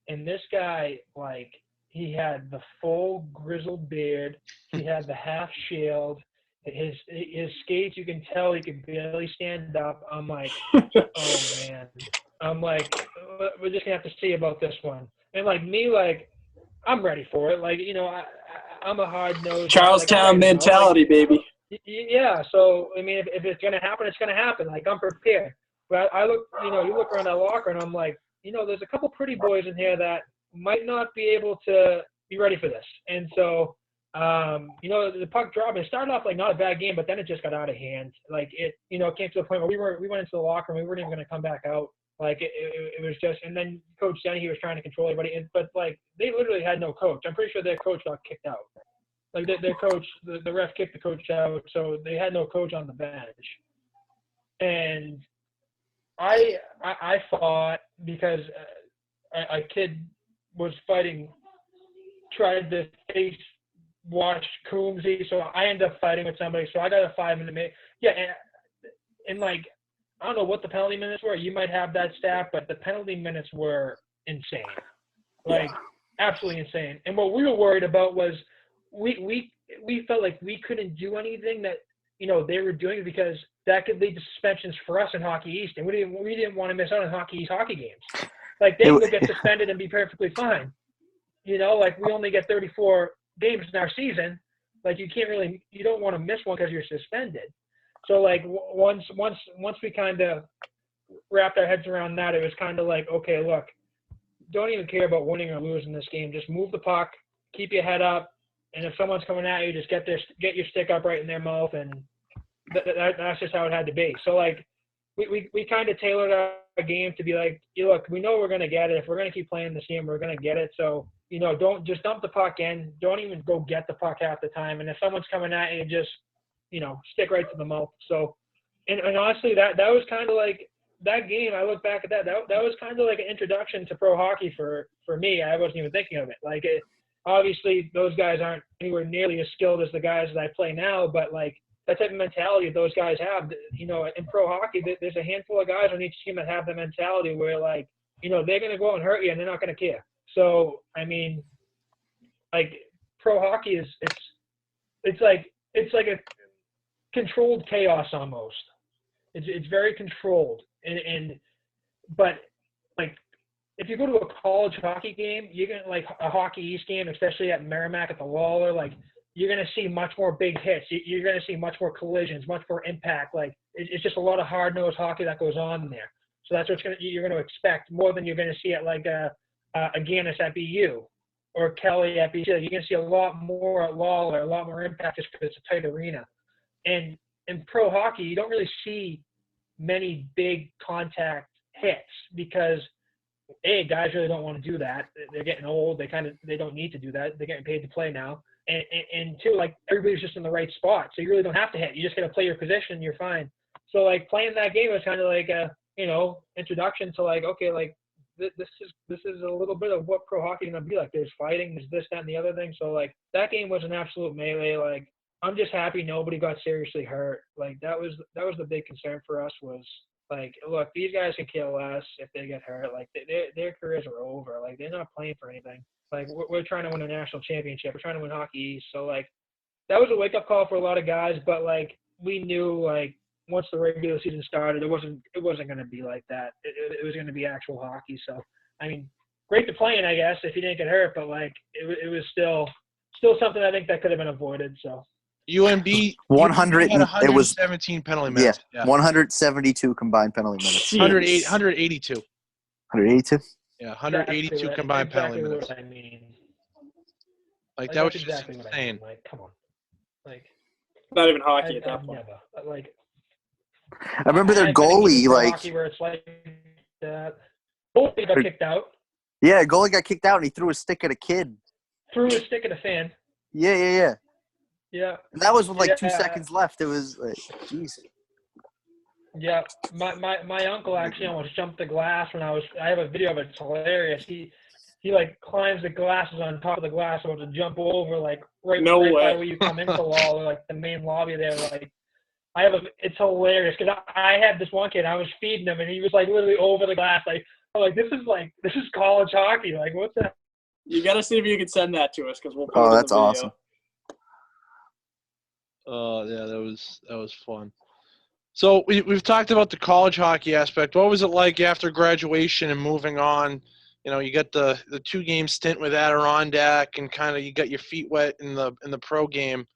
and this guy, like, he had the full grizzled beard. He had the half shield. His skates, you can tell he could barely stand up. I'm like, oh man. I'm like, we're just gonna have to see about this one. And like me, like, I'm ready for it. Like, I'm a hard-nosed Charlestown mentality, baby. Yeah. So I mean, if it's gonna happen, it's gonna happen. Like, I'm prepared. But I look, you look around that locker, and I'm like, there's a couple pretty boys in here that might not be able to be ready for this. And so, the puck drop, it started off like not a bad game, but then it just got out of hand. Like it came to the point where we went into the locker room, we weren't even going to come back out. Like it was just, and then Coach Denny, he was trying to control everybody, but like they literally had no coach. I'm pretty sure their coach got kicked out. Like their coach, the ref kicked the coach out, so they had no coach on the bench. And I fought because a kid was fighting, tried to face wash Coombsy, so I ended up fighting with somebody. So I got a 5-minute minute. Yeah, and like, I don't know what the penalty minutes were. You might have that stat, but the penalty minutes were insane. Like, absolutely insane. And what we were worried about was we felt like we couldn't do anything that, they were doing, because that could lead to suspensions for us in Hockey East. And we didn't want to miss out on Hockey East hockey games. Like, they would get suspended and be perfectly fine. Like, we only get 34 games in our season. Like, you don't want to miss one because you're suspended. So like once we kind of wrapped our heads around that, it was kind of like, okay, look, don't even care about winning or losing this game. Just move the puck, keep your head up, and if someone's coming at you, just get your stick up right in their mouth, and that's just how it had to be. So like we kind of tailored our game to be like, look, we know we're gonna get it. If we're gonna keep playing this game, we're gonna get it. So don't just dump the puck in. Don't even go get the puck half the time. And if someone's coming at you, just stick right to the mouth. So, and honestly, that was kind of like that game, I look back at that was kind of like an introduction to pro hockey for me. I wasn't even thinking of it. Like, obviously, those guys aren't anywhere nearly as skilled as the guys that I play now, but, like, that type of mentality that those guys have, you know, in pro hockey, there's a handful of guys on each team that have the mentality where, like, you know, they're going to go out and hurt you and they're not going to care. So, I mean, like, pro hockey is it's like a controlled chaos almost. It's very controlled. But, like, if you go to a college hockey game, you're going to, like, a Hockey East game, especially at Merrimack at the Lawler, like, you're going to see much more big hits. You're going to see much more collisions, much more impact. Like, it's just a lot of hard-nosed hockey that goes on there. So that's what you're going to expect more than you're going to see at, like, a Gannis at BU or Kelly at BC. You're going to see a lot more at Lawler, a lot more impact just because it's a tight arena. And in pro hockey, you don't really see many big contact hits because, A, guys really don't want to do that. They're getting old. They don't need to do that. They're getting paid to play now. And two, like, everybody's just in the right spot. So you really don't have to hit. You just got to play your position and you're fine. So, like, playing that game was kind of like a, you know, introduction to, like, okay, like, this is a little bit of what pro hockey is going to be like. There's fighting, there's this, that, and the other thing. So, like, that game was an absolute melee. Like, I'm just happy nobody got seriously hurt. Like, that was the big concern for us was, like, look, these guys can kill us if they get hurt. Like, their careers are over. Like, they're not playing for anything. Like, we're trying to win a national championship. We're trying to win Hockey East. So, like, that was a wake-up call for a lot of guys. But, like, we knew, like, once the regular season started, it wasn't going to be like that. It was going to be actual hockey. So, I mean, great to play in, I guess, if you didn't get hurt. But, like, it was still something I think that could have been avoided. So. UNB 100. had It was 117 penalty minutes. Yeah, 172 combined penalty minutes. 182. 182. Yeah, 182 combined penalty minutes. What I mean. Like, that was just exactly insane. What I mean. Like, come on. Like, Not even hockey at that point. Never. Like, I remember their goalie, like, hockey where it's like that. Goalie got kicked out. Yeah, goalie got kicked out and he threw a stick at a kid. Threw a stick at a fan. Yeah. Yeah. And that was with like 2 seconds left. It was like, jeez. Yeah, my uncle actually almost jumped the glass when I have a video of it. It's hilarious. He like climbs the glasses on top of the glass about to jump over, like right by where you come into Law, or like the main lobby there. Like, it's hilarious because I had this one kid, I was feeding him and he was like literally over the glass. Like, I'm like, this is college hockey. Like, what's that? You got to see if you can send that to us because we'll. Oh, that's awesome. Oh yeah, that was fun. So we've talked about the college hockey aspect. What was it like after graduation and moving on? You know, you got the 2-game stint with Adirondack and kind of you got your feet wet in the pro game.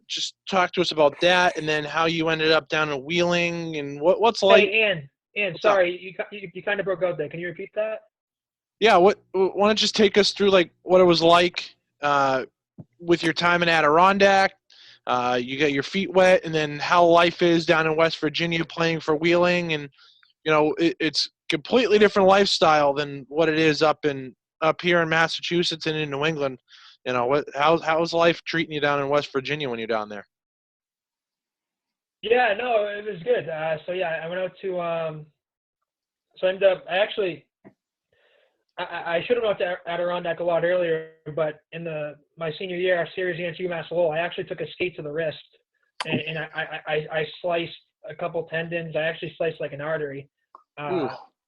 Just talk to us about that, and then how you ended up down in Wheeling, and what's like. Hey, Ian, sorry, you kind of broke out there. Can you repeat that? Yeah, why don't you just take us through like what it was like with your time in Adirondack? You got your feet wet, and then how life is down in West Virginia playing for Wheeling, and you know it's completely different lifestyle than what it is up here in Massachusetts and in New England. You know, how's life treating you down in West Virginia when you're down there? Yeah, no, it was good. So yeah, I went out to so I ended up I should have went to Adirondack a lot earlier, but in my senior year, our series against UMass Lowell, I actually took a skate to the wrist, and I sliced a couple tendons. I actually sliced like an artery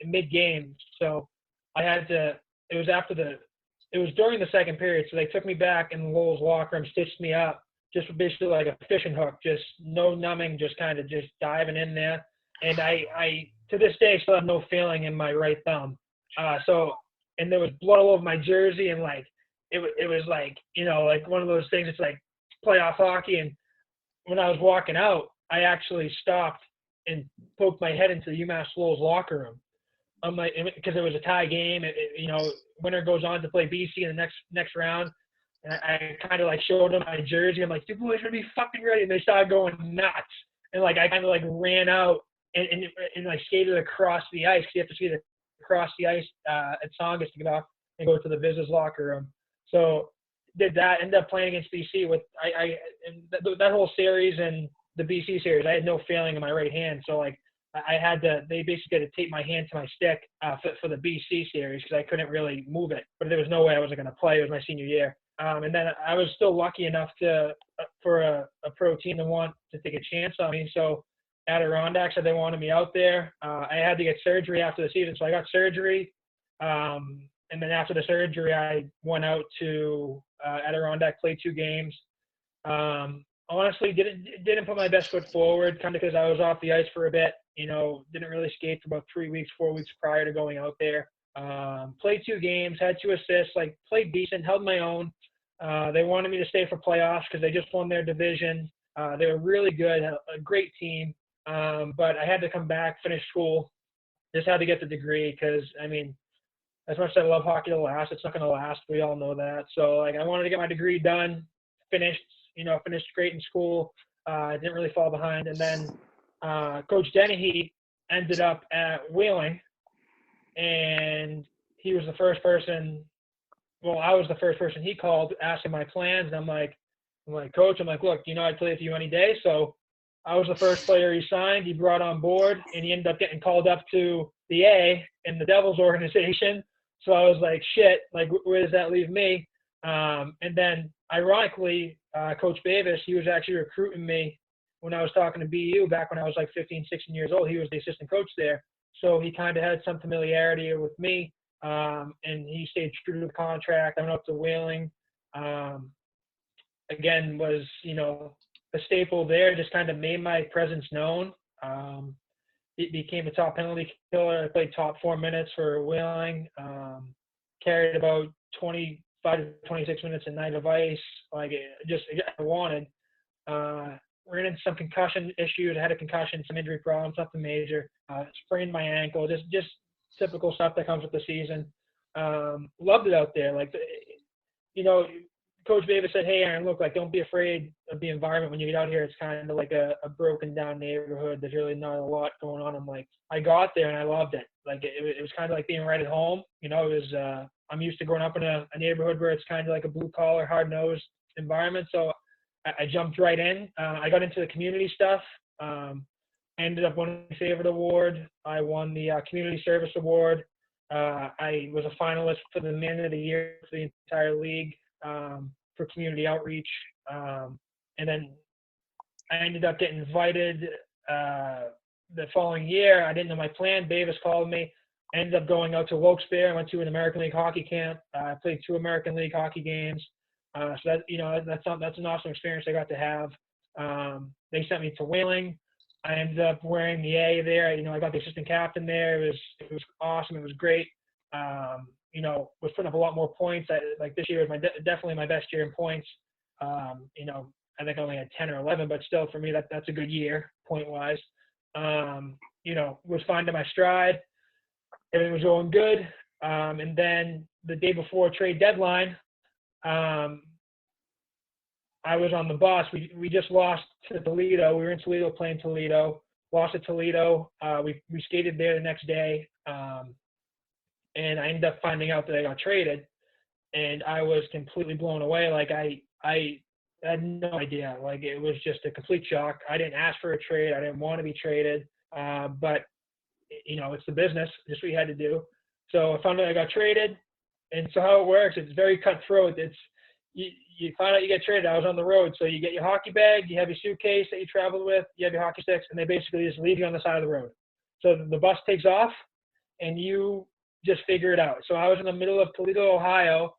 mid-game. So I had to. It was during the second period, so they took me back in Lowell's locker room, stitched me up, just basically like a fishing hook, just no numbing, just kind of just diving in there. And I to this day still have no feeling in my right thumb. And there was blood all over my jersey, and like it was like, you know, like one of those things. It's like playoff hockey. And when I was walking out, I actually stopped and poked my head into UMass Lowell's locker room. I'm like, because it was a tie game. You know, winner goes on to play BC in the next round. And I kind of like showed them my jersey. I'm like, you boys should be fucking ready. And they started going nuts. And like I kind of like ran out and like skated across the ice. You have to skate across the ice at Songus to get off and go to the visitors' locker room. So did that. Ended up playing against BC with that whole series and the BC series. I had no feeling in my right hand. So like I had to. They basically had to tape my hand to my stick for the BC series because I couldn't really move it. But there was no way I wasn't going to play. It was my senior year. And then I was still lucky enough for a pro team to want to take a chance on me. So Adirondack said they wanted me out there. I had to get surgery after the season, so I got surgery. And then after the surgery, I went out to Adirondack, played 2 games. Honestly, didn't put my best foot forward, kind of because I was off the ice for a bit. Didn't really skate for about 3 weeks, 4 weeks prior to going out there. Played 2 games, had 2 assists, played decent, held my own. They wanted me to stay for playoffs because they just won their division. They were really good, a great team. But I had to come back, finish school. Just had to get the degree because, as much as I love hockey to last, it's not going to last. We all know that. So, I wanted to get my degree done, finished great in school. Didn't really fall behind. And then Coach Dennehy ended up at Wheeling, and he was the first person – well, I was the first person he called asking my plans. And I'm like, Coach, look, I'd play with you any day. So I was the first player he signed. He brought on board, and he ended up getting called up to the A in the Devils organization. So I was like, shit, where does that leave me? And then, ironically, Coach Davis, he was actually recruiting me when I was talking to BU back when I was 15, 16 years old. He was the assistant coach there. So he kind of had some familiarity with me. And he stayed true to the contract. I went up to Wheeling. Again, was, a staple there, just kind of made my presence known. It became a top penalty killer. I played top 4 minutes for Wheeling. Carried about 25 to 26 minutes a night of ice. I wanted. Ran into some concussion issues. I had a concussion, some injury problems, nothing major. Sprained my ankle. Just typical stuff that comes with the season. Loved it out there. Coach Davis said, hey, Aaron, look, don't be afraid of the environment when you get out here. It's kind of like a broken down neighborhood. There's really not a lot going on. I'm like, I got there and I loved it. It was kind of like being right at home. It was, I'm used to growing up in a neighborhood where it's kind of like a blue collar, hard nosed environment. So I jumped right in. I got into the community stuff. Ended up winning the favorite award. I won the community service award. I was a finalist for the man of the year for the entire league. For community outreach. And then I ended up getting invited the following year. I didn't know my plan. Davis called me. I ended up going out to Wilkes-Barre. I went to an American League hockey camp. I played 2 American League hockey games. So that's an awesome experience I got to have. They sent me to Wheeling. I ended up wearing the A there. I got the assistant captain there. It was awesome. It was great. Was putting up a lot more points. This year was definitely my best year in points. I think I only had 10 or 11, but still for me, that's a good year point-wise. Was finding my stride. Everything was going good. And then the day before trade deadline, I was on the bus. We just lost to Toledo. We were in Toledo playing Toledo. Lost to Toledo. We skated there the next day. And I ended up finding out that I got traded, and I was completely blown away. I had no idea. It was just a complete shock. I didn't ask for a trade. I didn't want to be traded. But it's the business. Just what you had to do. So I found out I got traded. And so how it works, it's very cutthroat. It's you find out you get traded. I was on the road. So you get your hockey bag, you have your suitcase that you traveled with, you have your hockey sticks, and they basically just leave you on the side of the road. So the bus takes off, and you just figure it out. So I was in the middle of Toledo, Ohio,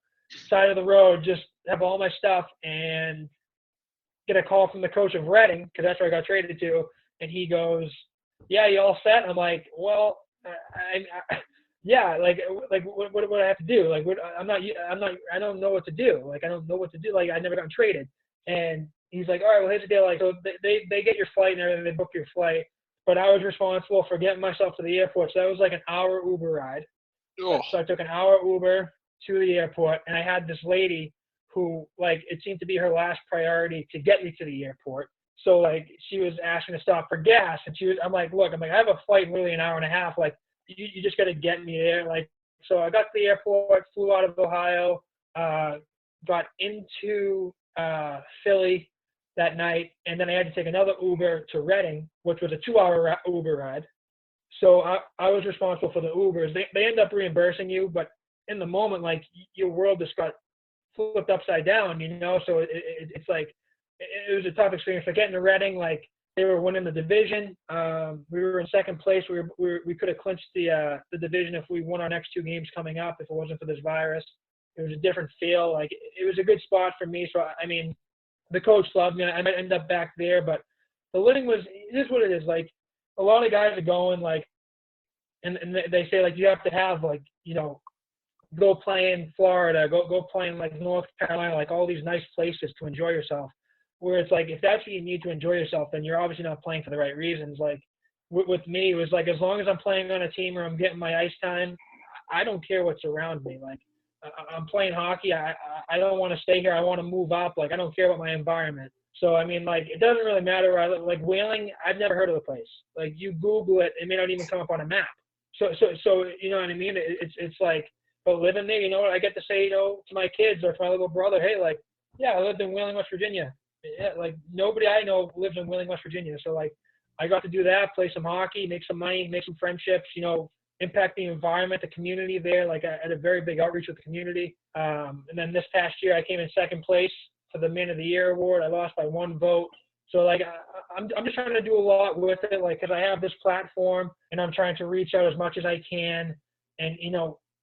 side of the road, just have all my stuff, and get a call from the coach of Reading, because that's where I got traded to, and he goes, yeah, you all set? And I'm like, well, yeah, what do I have to do? I don't know what to do. I don't know what to do. I never got traded. And he's like, all right, well, here's the deal. So they get your flight and everything. They book your flight. But I was responsible for getting myself to the airport. So that was an hour Uber ride. Oh. So I took an hour Uber to the airport, and I had this lady who, it seemed to be her last priority to get me to the airport. So, she was asking to stop for gas, and I'm like, look, I have a flight in really an hour and a half. You just got to get me there. So I got to the airport, flew out of Ohio, got into Philly that night, and then I had to take another Uber to Reading, which was a 2-hour Uber ride. So I was responsible for the Ubers. They end up reimbursing you, but in the moment, like, your world just got flipped upside down, So it's like, it was a tough experience. Like, getting to Reading, like, they were winning the division. We were in second place. We could have clinched the division if we won our next 2 games coming up, if it wasn't for this virus. It was a different feel. Like, it was a good spot for me. So, I mean, the coach loved me. I might end up back there, but the living it is what it is. Like, a lot of guys are going, like, and they say, like, you have to have, like, go play in Florida, go play in, like, North Carolina, like, all these nice places to enjoy yourself. Where it's like, if that's what you need to enjoy yourself, then you're obviously not playing for the right reasons. Like, with me, it was like, as long as I'm playing on a team or I'm getting my ice time, I don't care what's around me. Like, I'm playing hockey. I don't want to stay here. I want to move up. Like, I don't care about my environment. So, I mean, like, it doesn't really matter. Like, Whaling, I've never heard of the place. Like, you Google it, it may not even come up on a map. So you know what I mean? It's like, but living there, I get to say, to my kids or to my little brother, hey, like, yeah, I lived in Whaling, West Virginia. Yeah, like, nobody I know lives in Whaling, West Virginia. So, like, I got to do that, play some hockey, make some money, make some friendships, impact the environment, the community there. Like, I had a very big outreach with the community. And then this past year, I came in second place for the Man of the Year award. I lost by 1 vote. So, like, I'm just trying to do a lot with it, like, because I have this platform and I'm trying to reach out as much as I can. And,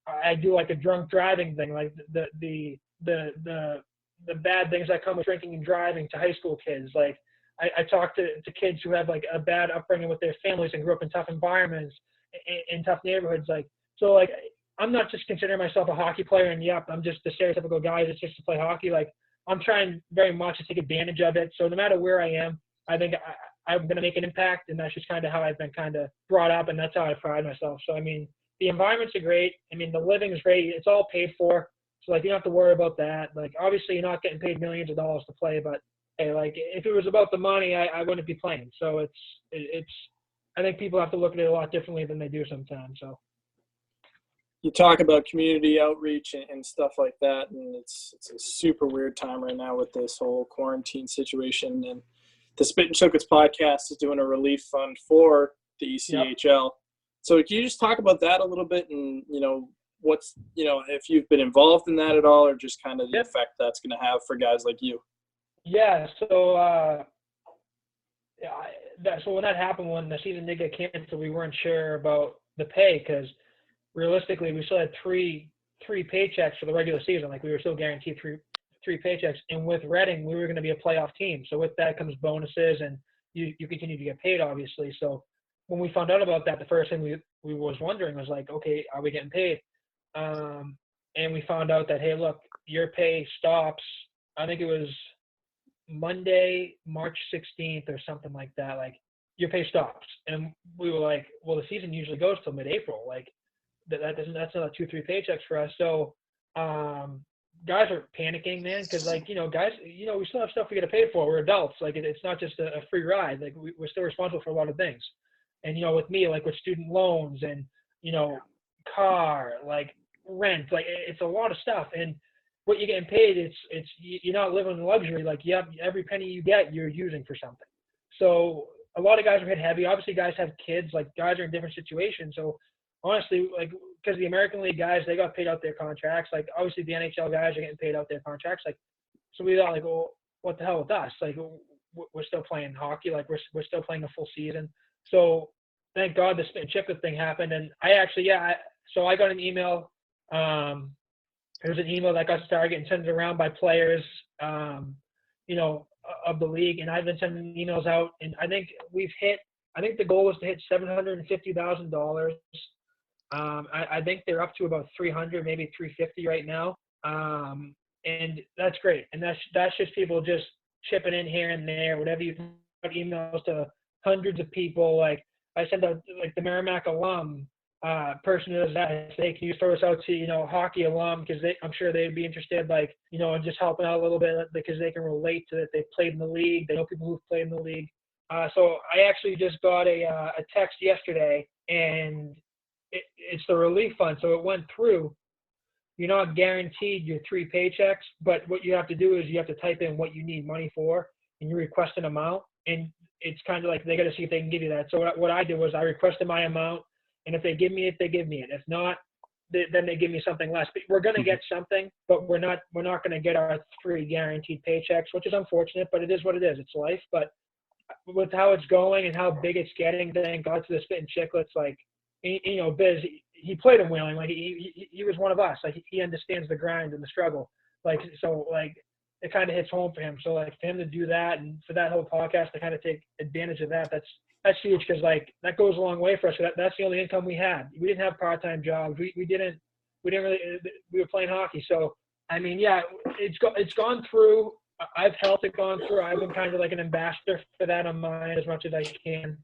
I do, like, a drunk driving thing, like the bad things that come with drinking and driving to high school kids. Like, I talk to kids who have, like, a bad upbringing with their families and grew up in tough environments, in tough neighborhoods. Like, so, like, I'm not just considering myself a hockey player and, yep, I'm just the stereotypical guy that's just to play hockey. Like, I'm trying very much to take advantage of it. So no matter where I am, I think I'm going to make an impact, and that's just kind of how I've been kind of brought up, and that's how I pride myself. So, I mean, the environments are great. I mean, the living is great. It's all paid for. So, like, you don't have to worry about that. Like, obviously, you're not getting paid millions of dollars to play, but, hey, like, if it was about the money, I wouldn't be playing. So it's I think people have to look at it a lot differently than they do sometimes. So. You talk about community outreach and stuff like that, and it's a super weird time right now with this whole quarantine situation. And the Spit and Chocolates podcast is doing a relief fund for the ECHL. Yep. So can you just talk about that a little bit, and what's if you've been involved in that at all, or just kind of the effect that's going to have for guys like you? Yeah. So so when that happened, when the season did get canceled, we weren't sure about the pay, because realistically, we still had three paychecks for the regular season. Like, we were still guaranteed three paychecks. And with Reading, we were going to be a playoff team. So with that comes bonuses, and you continue to get paid, obviously. So when we found out about that, the first thing we was wondering was, like, okay, are we getting paid? And we found out that, hey, look, your pay stops. I think it was Monday, March 16th or something like that. Like, your pay stops. And we were like, well, the season usually goes till mid-April. Like, that's another 2-3 paychecks for us. So guys are panicking, man, because, like, guys, we still have stuff we get paid for. We're adults. Like, it's not just a free ride. Like, we're still responsible for a lot of things. And with me, like, with student loans and car, like, rent, like, it's a lot of stuff. And what you're getting paid, it's you're not living in luxury. Like, you have every penny you get, you're using for something. So a lot of guys are hit heavy. Obviously, guys have kids. Like, guys are in different situations. So honestly, like, because the American League guys, they got paid out their contracts. Like, obviously, the NHL guys are getting paid out their contracts. Like, so we thought, like, well, what the hell with us? Like, we're still playing hockey. Like, we're still playing a full season. So thank God the Spit and Chicklets thing happened. And I actually, so I got an email. There was an email that got started getting sent around by players, of the league. And I've been sending emails out. And I think the goal was to hit $750,000. I think they're up to about 300, maybe 350 right now. And that's great. And that's just people just chipping in here and there, whatever. You can put emails to hundreds of people. Like, I sent out, like, the Merrimack alum person who does that. Say, can you throw us out to, hockey alum? Because I'm sure they'd be interested, like, and just helping out a little bit, because they can relate to it. They've played in the league. They know people who've played in the league. So I actually just got a text yesterday, and it's the relief fund. So it went through. You're not guaranteed your 3 paychecks, but what you have to do is you have to type in what you need money for, and you request an amount. And it's kind of like they got to see if they can give you that. So what I did was I requested my amount, and if they give me it, they give me it. If not, then they give me something less. But we're going to get something, but we're not going to get our 3 guaranteed paychecks, which is unfortunate, but it is what it is. It's life. But with how it's going and how big it's getting, thank God to the Spittin' Chicklets, like, you know, Biz, he played in Wheeling. Like, he was one of us. Like, he understands the grind and the struggle. Like, so, like, it kind of hits home for him. So, like, for him to do that and for that whole podcast to kind of take advantage of that, that's huge, because, like, that goes a long way for us. That's the only income we had. We didn't have part-time jobs. We didn't really – we were playing hockey. So, I mean, yeah, it's gone through. I've helped it gone through. I've been kind of like an ambassador for that on mine as much as I can.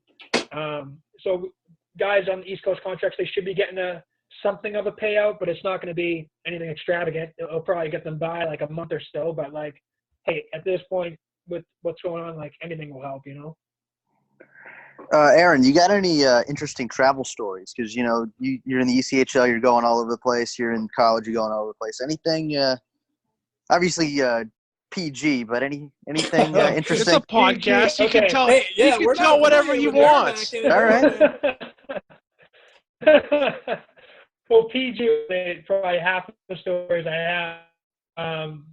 So guys on the East Coast contracts, they should be getting something of a payout, but it's not going to be anything extravagant. It'll probably get them by like a month or so. But, like, hey, at this point with what's going on, like, anything will help, you know? Aaron, you got any interesting travel stories? Because, you know, you're in the ECHL, you're going all over the place. You're in college, you're going all over the place. Anything, obviously PG, but anything interesting? It's a podcast. You can tell. Hey, yeah, you we're can tell not whatever familiar you with want. Merrimack All right. Well, PG, probably half the stories I have. I'm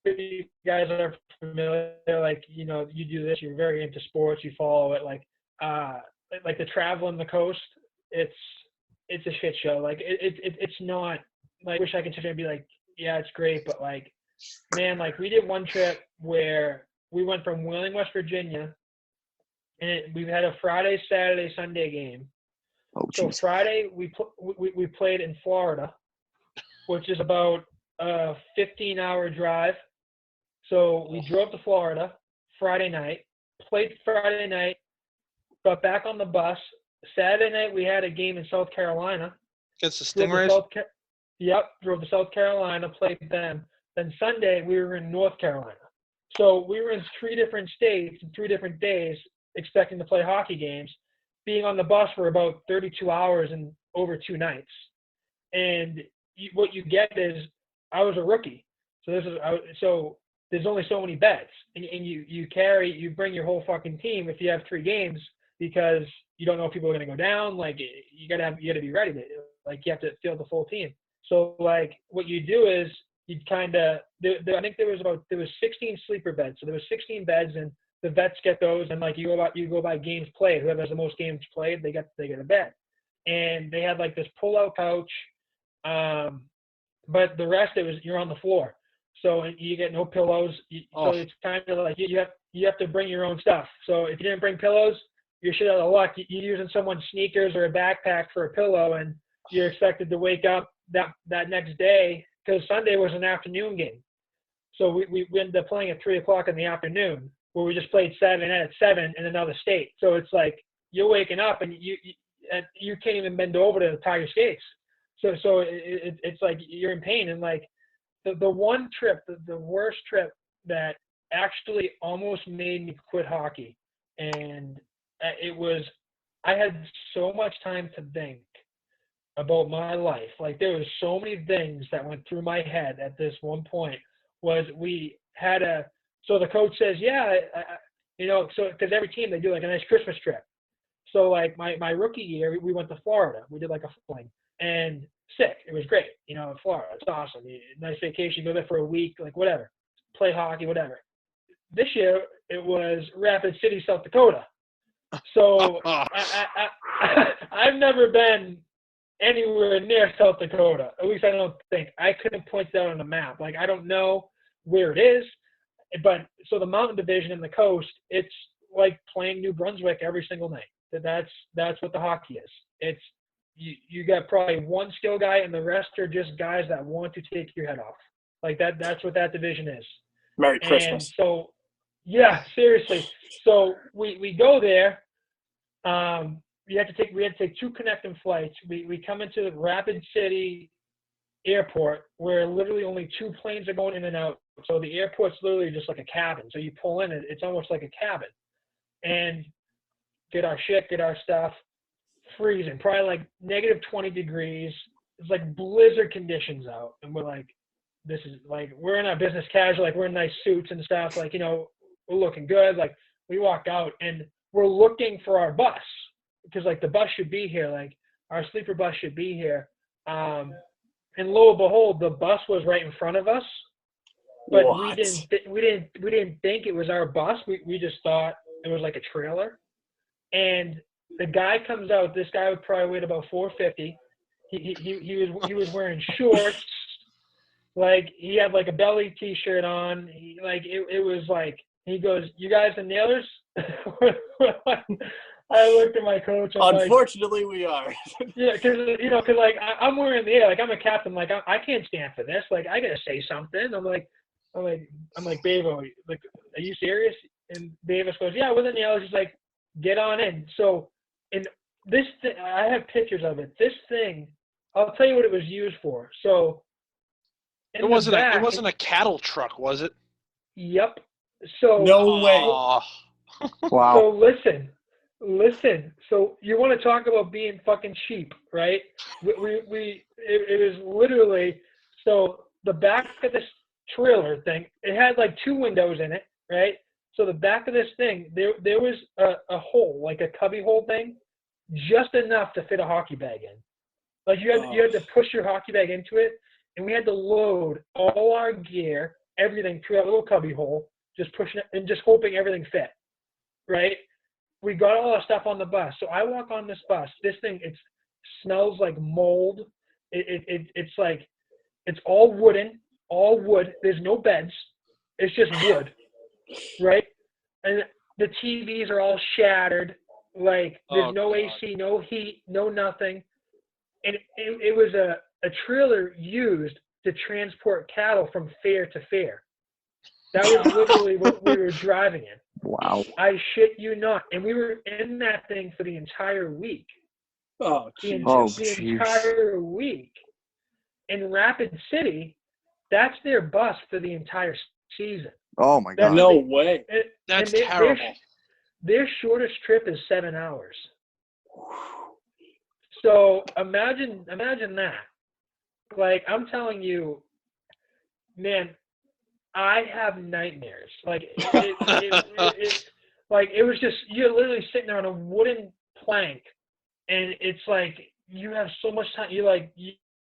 you guys are familiar. Like, you know, you do this. You're very into sports. You follow it. Like the travel on the coast. It's a shit show. Like, it's not. Like, I wish I could sit there and be like, yeah, it's great, but, like, man, like, we did one trip where we went from Wheeling, West Virginia, and we had a Friday, Saturday, Sunday game. Oh, So geez. Friday we played in Florida, which is about a 15-hour drive. So we drove to Florida Friday night, played Friday night, got back on the bus. Saturday night we had a game in South Carolina. Against the Stingrays? Drove to South Carolina, played them. Then Sunday, we were in North Carolina. So we were in 3 different states in 3 different days expecting to play hockey games, being on the bus for about 32 hours and over 2 nights. And what you get is, I was a rookie. So there's only so many beds. And you bring your whole fucking team if you have 3 games, because you don't know if people are going to go down. Like, you got to be ready. Like, you have to field the full team. So, like, what you do is you'd kind of I think there was 16 sleeper beds. So there was 16 beds, and the vets get those, and, like, you go by games played. Whoever has the most games played, they get a bed. And they had, like, this pull-out couch, but the rest you're on the floor. So you get no pillows. So it's kind of like you have to bring your own stuff. So if you didn't bring pillows, you're shit out of luck. You're using someone's sneakers or a backpack for a pillow, and you're expected to wake up that next day, because Sunday was an afternoon game. So we ended up playing at 3 o'clock in the afternoon, where we just played Saturday night at 7 in another state. So it's like you're waking up and you can't even bend over to tie your skates. So it's like you're in pain. And, like, the one trip, the worst trip that actually almost made me quit hockey, and I had so much time to think about my life. Like, there was so many things that went through my head at this one point. Was we had so the coach says, so because every team, they do like a nice Christmas trip. So, like, my rookie year, we went to Florida. We did like a fling, and sick. It was great. You know, Florida, it's awesome. Nice vacation. Go there for a week, like, whatever. Play hockey, whatever. This year it was Rapid City, South Dakota. So I've never been anywhere near South Dakota. At least I don't think. I couldn't point that on a map. Like, I don't know where it is. But so the Mountain Division and the Coast, it's like playing New Brunswick every single night. That's what the hockey is. It's you got probably one skill guy, and the rest are just guys that want to take your head off. Like that. That's what that division is. Merry Christmas. And so, yeah, seriously. So we go there. We had to take 2 connecting flights. We come into the Rapid City Airport, where literally only 2 planes are going in and out. So the airport's literally just like a cabin. So you pull in, it's almost like a cabin. And get our shit, get our stuff, freezing, probably like negative 20 degrees. It's like blizzard conditions out. And we're like, this is like, we're in our business casual, like we're in nice suits and stuff, like, you know, we're looking good. Like we walk out and we're looking for our bus because like the bus should be here, like our sleeper bus should be here. And lo and behold, the bus was right in front of us, but we didn't think it was our bus. We just thought it was like a trailer. And the guy comes out. This guy would probably weigh about 450. He was wearing shorts. Like he had like a belly t-shirt on. It was like, he goes, "You guys the nailers?" I looked at my coach. Unfortunately, we are. Yeah, because like I'm wearing the air. Like I'm a captain. Like I can't stand for this. Like I gotta say something. I'm like, Bavo, like, are you serious? And Davis goes, "Yeah, with the nailers." He's like, "Get on in." So, and this thing, I have pictures of it. This thing, I'll tell you what it was used for. So, It wasn't a cattle truck, was it? Yep. So no way. Wow. So listen. So you want to talk about being fucking cheap, right? It was literally, so the back of this trailer thing, it had like 2 windows in it, right? So the back of this thing, there was a hole, like a cubby hole thing, just enough to fit a hockey bag in. Like you had to push your hockey bag into it, and we had to load all our gear, everything through that little cubby hole, just pushing it and just hoping everything fit, right? We got all our stuff on the bus. So I walk on this bus. This thing, it smells like mold. It's like, it's all wood. There's no beds. It's just wood, right? And the TVs are all shattered. Like there's no AC, no heat, no nothing. And it was a trailer used to transport cattle from fair to fair. That was literally what we were driving in. Wow. I shit you not. And we were in that thing for the entire week. Oh, The Jesus. entire week. In Rapid City, that's their bus for the entire season. Oh my God. No way. That's and terrible. Their shortest trip is 7 hours. So imagine that. Like, I'm telling you, man, I have nightmares. Like, it was just, you're literally sitting there on a wooden plank, and it's like, you have so much time. You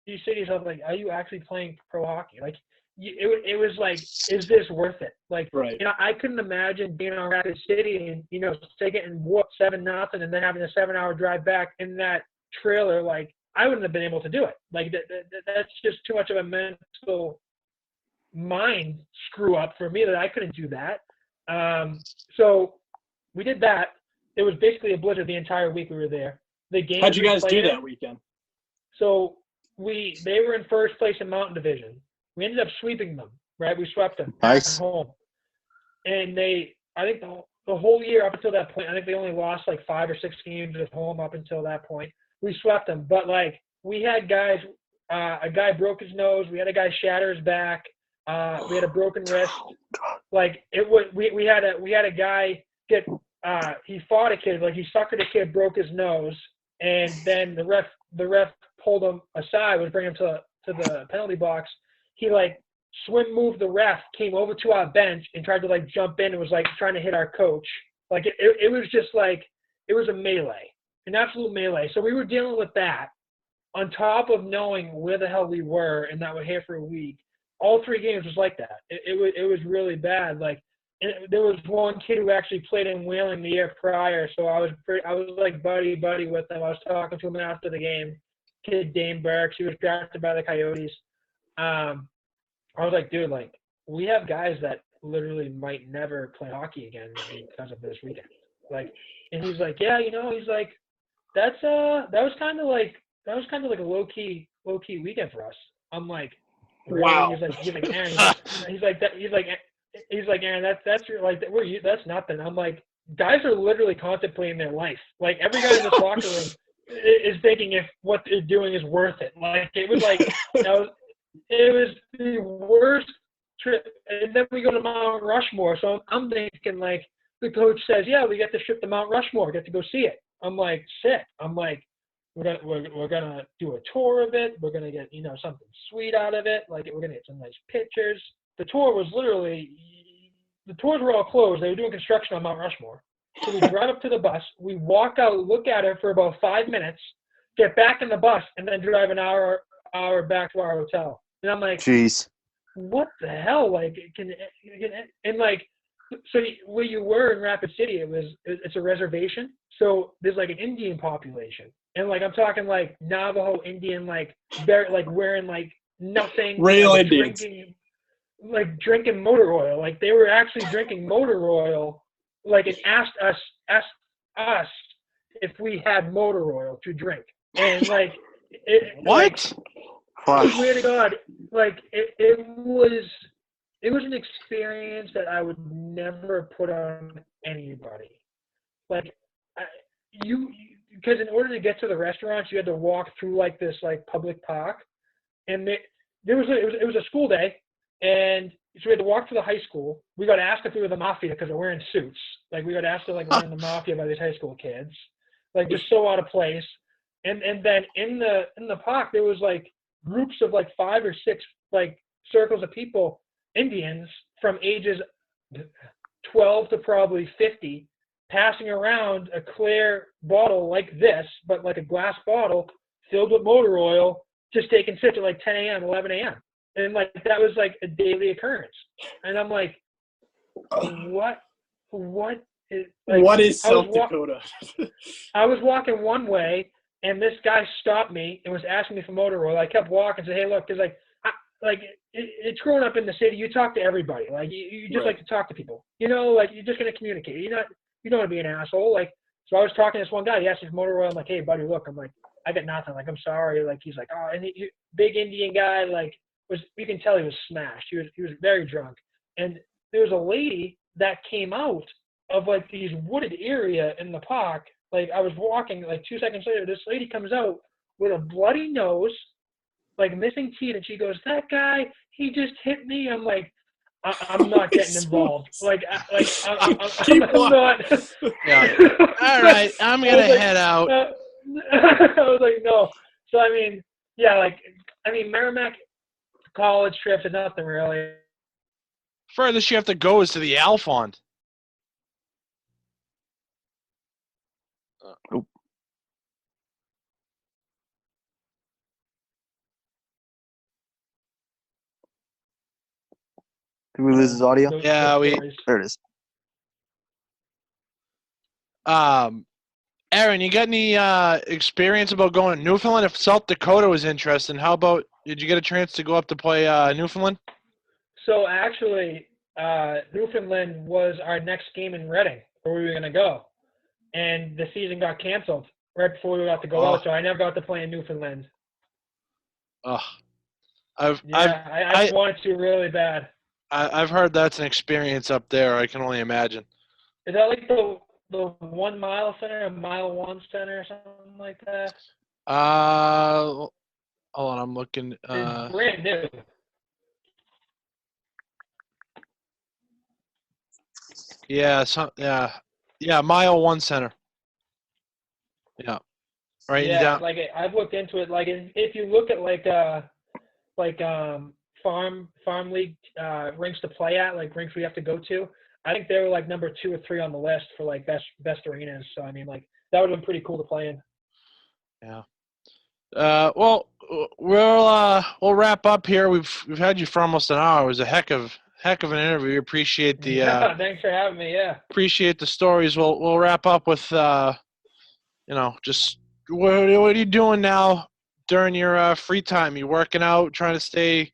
say to yourself, like, are you actually playing pro hockey? Like, it was like, is this worth it? Like, right. I couldn't imagine being on Rapid City and, say getting whooped 7-0 and then having a 7-hour drive back in that trailer. Like, I wouldn't have been able to do it. Like, that's just too much of a mental mind screw up for me that I couldn't do that. So we did that. It was basically a blizzard the entire week we were there. The game. How'd you guys do that weekend? So they were in first place in Mountain Division. We ended up sweeping them, right? We swept them Nice. at home. And I think the whole year up until that point, I think they only lost like 5 or 6 games at home up until that point. We swept them. But, like, we had guys, a guy broke his nose. We had a guy shatter his back. We had a broken wrist. Like, it was, we had a guy get, he fought a kid, like he suckered a kid, broke his nose. And then the ref pulled him aside, was bringing him to the penalty box. He, like, swim moved the ref, came over to our bench and tried to, like, jump in and was, like, trying to hit our coach. Like, it was just like, it was a melee, an absolute melee. So we were dealing with that on top of knowing where the hell we were and that we're here for a week. All 3 games was like that. It was really bad. Like, there was one kid who actually played in Wheeling the year prior, so I was like buddy with him. I was talking to him after the game. Kid Dane Burks, he was drafted by the Coyotes. I was like, dude, like, we have guys that literally might never play hockey again because of this weekend. Like, and he's like, yeah, he's like, that was kind of like a low key weekend for us. I'm like, really? Wow. He's like Aaron. He's like Aaron. That's nothing. I'm like, guys are literally contemplating their life. Like, every guy in this locker room is thinking if what they're doing is worth it. Like, it was like it was the worst trip. And then we go to Mount Rushmore. So I'm thinking, like, the coach says, yeah, we get to trip to Mount Rushmore, get to go see it. I'm like, sick. I'm like, we're gonna do a tour of it. We're gonna get something sweet out of it. Like we're gonna get some nice pictures. The tour was literally the tours were all closed. They were doing construction on Mount Rushmore. So we drive up to the bus. We walk out, look at it for about 5 minutes, get back in the bus, and then drive an hour back to our hotel. And I'm like, Jeez. what the hell? Like, and like, so where you were in Rapid City, it's a reservation. So there's like an Indian population, and like I'm talking like Navajo Indian, like very like wearing like nothing, Real like, Indians. drinking motor oil. Like they were actually drinking motor oil. Like it asked us if we had motor oil to drink, and like What? I swear to God, like it was an experience that I would never put on anybody. Like because in order to get to the restaurants, you had to walk through like this like public park, and it was a school day, and so we had to walk to the high school. We got asked if we were the mafia because they're wearing suits. Like we got asked to like run the mafia by these high school kids, like just so out of place. And then in the park there was like groups of like 5 or 6 like circles of people, Indians from ages 12 to probably 50, passing around a clear bottle like this, but like a glass bottle filled with motor oil, just taking sips at like 10 a.m., 11 a.m. And like that was like a daily occurrence. And I'm like, what is like, What is South Dakota? I was walking one way, and this guy stopped me and was asking me for motor oil. I kept walking and said, hey, look, because it's growing up in the city. You talk to everybody. Like you just like to talk to people. Like you're just gonna communicate. You don't want to be an asshole. Like so, I was talking to this one guy. He asked me for motor oil. I'm like, hey, buddy, look. I'm like, I got nothing. Like I'm sorry. Like he's like, oh, and he big Indian guy. Like you can tell he was smashed. He was very drunk. And there was a lady that came out of like these wooded area in the park. Like I was walking, like 2 seconds later, this lady comes out with a bloody nose, like missing teeth, and she goes, "That guy, he just hit me." I'm like, I'm not getting involved. I'm not. Yeah. All right, I'm gonna head out. I was like, no. So I mean, yeah, like Merrimack college trips and nothing really. Furthest you have to go is to the Alphond. Nope. Did we lose his audio? Yeah, There it is. Aaron, you got any experience about going to Newfoundland? If South Dakota was interested, how about, did you get a chance to go up to play Newfoundland? So actually, Newfoundland was our next game in Reading, where we were going to go. And the season got canceled right before we got to go out, so I never got to play in Newfoundland. Oh, I wanted to really bad. I've heard that's an experience up there. I can only imagine. Is that like the 1 mile center, a mile one center, or something like that? Hold on, I'm looking. It's brand new. Yeah, mile one center. Yeah, right. Yeah, down. like I've looked into it. Like if you look at farm league rinks to play at, like rinks we have to go to, I think they were like number 2 or 3 on the list for like best arenas. So I mean, like that would have been pretty cool to play in. Yeah. Well, we'll wrap up here. We've had you for almost an hour. It was a heck of an interview. We appreciate the thanks for having me. Yeah. Appreciate the stories. We'll wrap up with just what are you doing now during your free time? You working out, trying to stay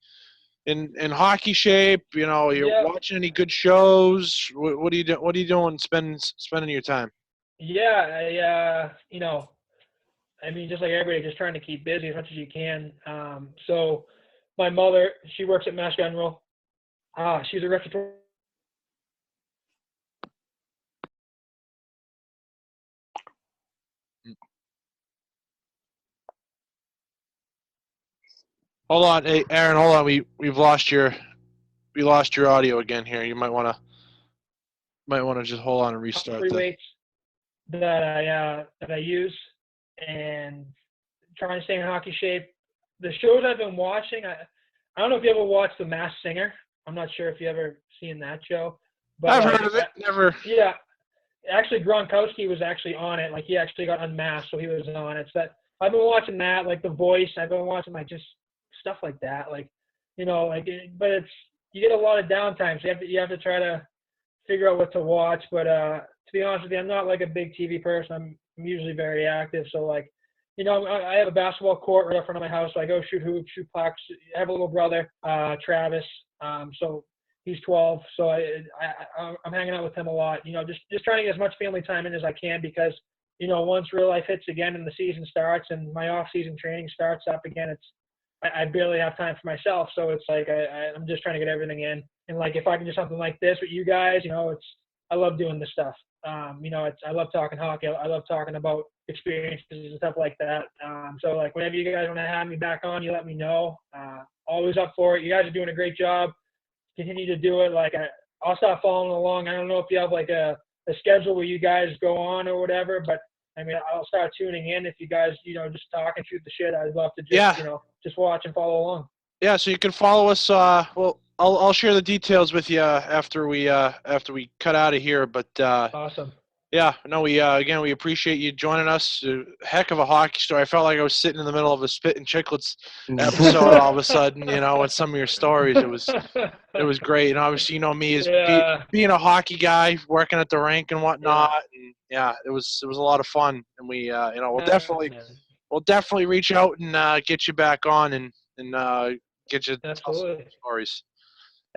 in hockey shape? You're watching any good shows? What are you doing? What are you doing? Spending your time? Yeah, I mean, just like everybody, just trying to keep busy as much as you can. So my mother, she works at Mass General. She's a respiratory. Hold on, hey Aaron, hold on. We lost your audio again here. You might want to just hold on and restart Free weights that I use, and trying to stay in hockey shape. The shows I've been watching, I don't know if you ever watched The Masked Singer. I'm not sure if you ever seen that show. But I've heard of it. Never. Yeah. Actually, Gronkowski was actually on it. Like, he actually got unmasked, so he was on it. So I've been watching that, like The Voice. I've been watching, like, just stuff like that. Like, you know, like, but you get a lot of downtime, so you have to try to figure out what to watch. But to be honest with you, I'm not like a big TV person. I'm usually very active. So, like, you know, I have a basketball court right in front of my house, so I go shoot hoops, shoot pucks. I have a little brother, Travis. So he's 12, so I'm hanging out with him a lot. You know, just trying to get as much family time in as I can because, you know, once real life hits again and the season starts and my off-season training starts up again, I barely have time for myself. So it's like I'm just trying to get everything in. And, like, if I can do something like this with you guys, you know, I love doing this stuff. You know, I love talking hockey. I love talking about experiences and stuff like that. So, like, whenever you guys want to have me back on, you let me know. Always up for it. You guys are doing a great job. Continue to do it. Like, I'll start following along. I don't know if you have, like, a schedule where you guys go on or whatever, but I mean, I'll start tuning in if you guys, you know, just talk and shoot the shit. I'd love to just, you know, just watch and follow along. Yeah, so you can follow us. Well, I'll share the details with you after we cut out of here. But Awesome. yeah, no, we appreciate you joining us. Heck of a hockey story. I felt like I was sitting in the middle of a Spit and Chicklets episode all of a sudden. You know, with some of your stories, it was great. And obviously, you know me as being a hockey guy, working at the rink and whatnot. And yeah, it was a lot of fun. And we, you know, we'll definitely reach out and get you back on and get you tell some stories.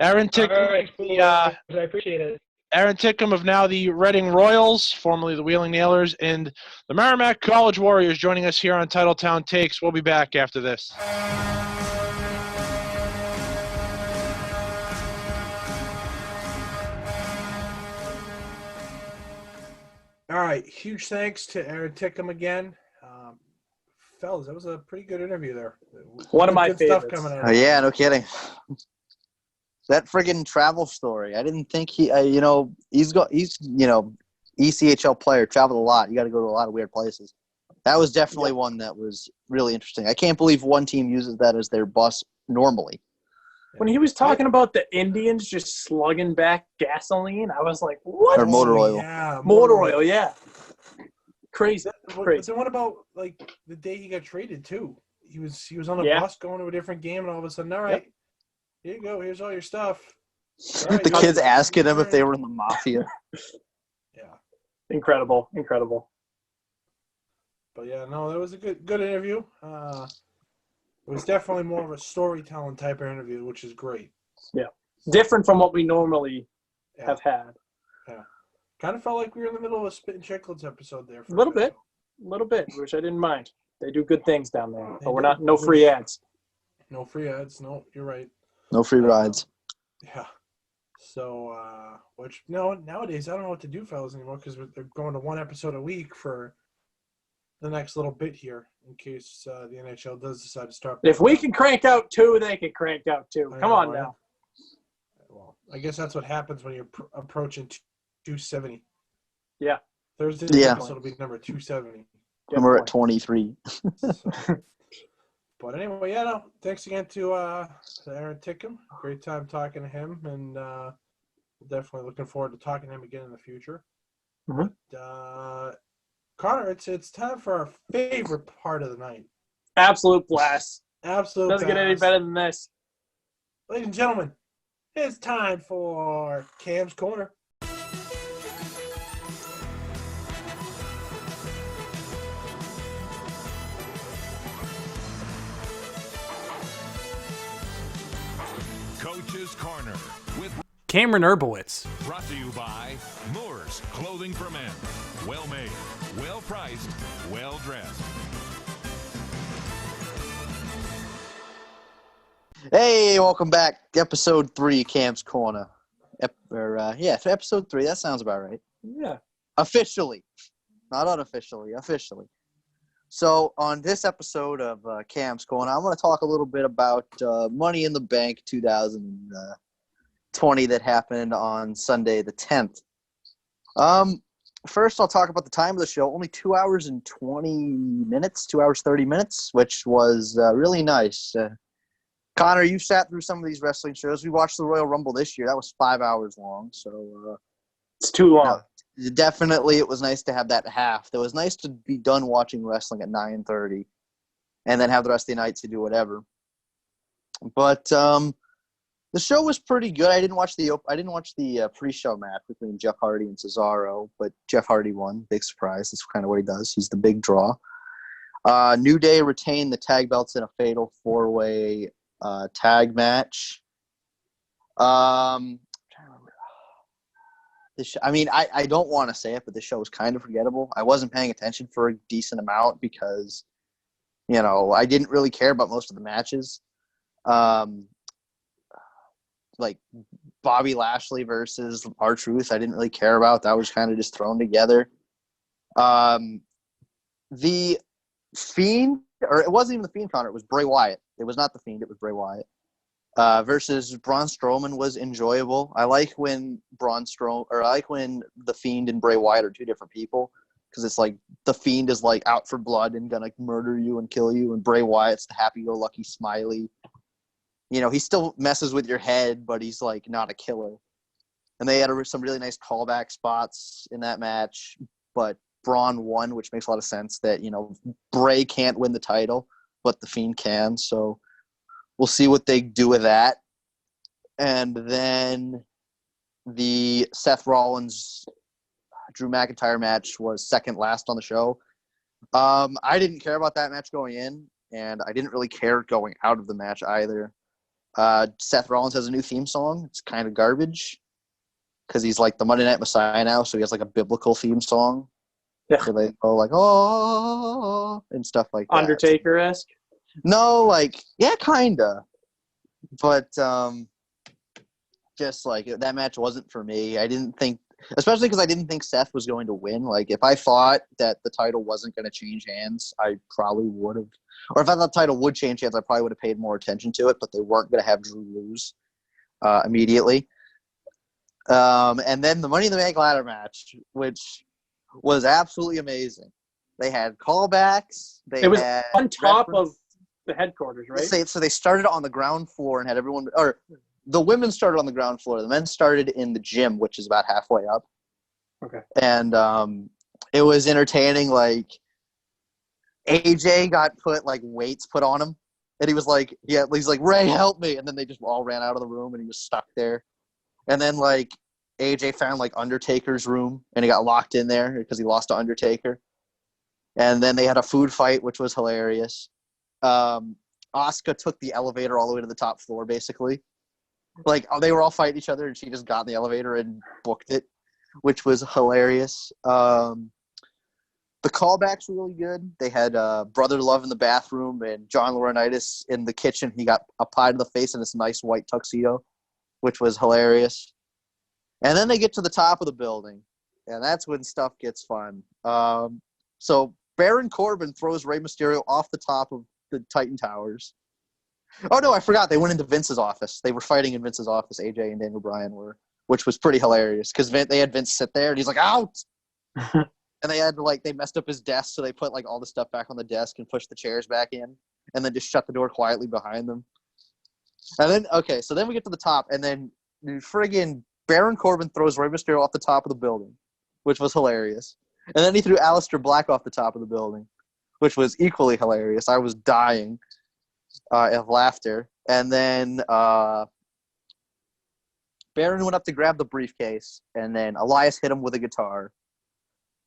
Aaron Titcomb, I appreciate it. Aaron Titcomb of now the Reading Royals, formerly the Wheeling Nailers, and the Merrimack College Warriors joining us here on Titletown Takes. We'll be back after this. All right, huge thanks to Aaron Titcomb again. Fellas, that was a pretty good interview there. One of my good favorites. stuff coming out. Oh, yeah, no kidding. That friggin' travel story. I didn't think he's ECHL player, traveled a lot. You got to go to a lot of weird places. That was definitely one that was really interesting. I can't believe one team uses that as their bus normally. When he was talking about the Indians just slugging back gasoline, I was like, what? Or motor oil. Yeah, Motor oil, yeah. Crazy. But then what about, like, the day he got traded too? He was on a bus going to a different game, and all of a sudden, all right, here you go. Here's all your stuff. All right, the kids asking him if they were in the mafia. Yeah. Incredible. But yeah, no, that was a good interview. It was definitely more of a storytelling type of interview, which is great. Yeah. Different from what we normally have had. Yeah. Kind of felt like we were in the middle of a Spit and Chicklets episode there. A little bit, which I didn't mind. They do good things down there, but we're not no free ads. No free ads. No, you're right. No free rides. Yeah. So, nowadays I don't know what to do, fellas, anymore because they're going to one episode a week for the next little bit here in case the NHL does decide to start. If we can crank out two, they can crank out two. Come on now. Well, I guess that's what happens when you're approaching 270. Yeah. Thursday episode will be number 270. And we're at 23. But anyway, thanks again to Aaron Titcomb. Great time talking to him, and definitely looking forward to talking to him again in the future. Mm-hmm. But, Connor, it's time for our favorite part of the night. Absolute blast. Absolute Doesn't blast. get any better than this. Ladies and gentlemen, it's time for Cam's Corner. Coach's Corner with Cameron Urbowicz. brought to you by Moore's Clothing for Men. Well made, well priced, well dressed. Hey, welcome back. Episode 3, Cam's Corner. Episode 3. That sounds about right. Yeah. Officially. Not unofficially. Officially. So on this episode of Cam's Corner, I'm going to talk a little bit about Money in the Bank 2020 that happened on Sunday the 10th. first I'll talk about the time of the show. Only 2 hours and 20 minutes, 2 hours 30 minutes, which was really nice. Connor, you sat through some of these wrestling shows. We watched the Royal Rumble this year. That was 5 hours long. So It's too long. no, definitely it was nice to have that half. It was nice to be done watching wrestling at 9:30 and then have the rest of the night to do whatever. But the show was pretty good. I didn't watch the pre-show match between Jeff Hardy and Cesaro, but Jeff Hardy won. Big surprise. That's kind of what he does. He's the big draw. New Day retained the tag belts in a fatal 4-way tag match. I'm trying to remember. I don't want to say it, but the show was kind of forgettable. I wasn't paying attention for a decent amount because, I didn't really care about most of the matches. Like Bobby Lashley versus R-Truth, I didn't really care about. That was kind of just thrown together. The Fiend, or it wasn't even the Fiend, Connor. It was Bray Wyatt. It was not the Fiend. It was Bray Wyatt. Versus Braun Strowman was enjoyable. I like when the Fiend and Bray Wyatt are two different people, because it's like the Fiend is like out for blood and gonna murder you and kill you, and Bray Wyatt's the happy-go-lucky, smiley. He still messes with your head, but he's like not a killer. And they had some really nice callback spots in that match, but Braun won, which makes a lot of sense that, Bray can't win the title, but the Fiend can. So we'll see what they do with that. And then the Seth Rollins Drew McIntyre match was second last on the show. I didn't care about that match going in, and I didn't really care going out of the match either. Seth Rollins has a new theme song. It's kind of garbage because he's like the Monday Night Messiah now, so he has like a biblical theme song. Yeah. So they go like, oh, and stuff like that. Undertaker-esque? No, kind of. But just like that match wasn't for me. I didn't think, especially because I didn't think Seth was going to win. Like if I thought that the title wasn't going to change hands, I probably would have. Or if I thought the title would change hands, I probably would have paid more attention to it, but they weren't going to have Drew lose immediately. And then the Money in the Bank ladder match, which was absolutely amazing. They had callbacks. It was on top of the headquarters, right? So they started on the ground floor and had everyone – or the women started on the ground floor. The men started in the gym, which is about halfway up. Okay. And it was entertaining, AJ got weights put on him, and he was like, he's like, Ray, help me. And then they just all ran out of the room, and he was stuck there. And then AJ found Undertaker's room, and he got locked in there because he lost to Undertaker. And then they had a food fight, which was hilarious. Asuka took the elevator all the way to the top floor, basically. They were all fighting each other, and she just got in the elevator and booked it, which was hilarious. The callbacks were really good. They had Brother Love in the bathroom and John Laurinaitis in the kitchen. He got a pie to the face in this nice white tuxedo, which was hilarious. And then they get to the top of the building, and that's when stuff gets fun. So Baron Corbin throws Rey Mysterio off the top of the Titan Towers. Oh, no, I forgot. They went into Vince's office. They were fighting in Vince's office, AJ and Daniel Bryan were, which was pretty hilarious because they had Vince sit there, and he's like, out! And they had they messed up his desk, so they put all the stuff back on the desk and pushed the chairs back in, and then just shut the door quietly behind them. And then so then we get to the top, and then friggin' Baron Corbin throws Rey Mysterio off the top of the building, which was hilarious. And then he threw Aleister Black off the top of the building, which was equally hilarious. I was dying of laughter. And then Baron went up to grab the briefcase, and then Elias hit him with a guitar.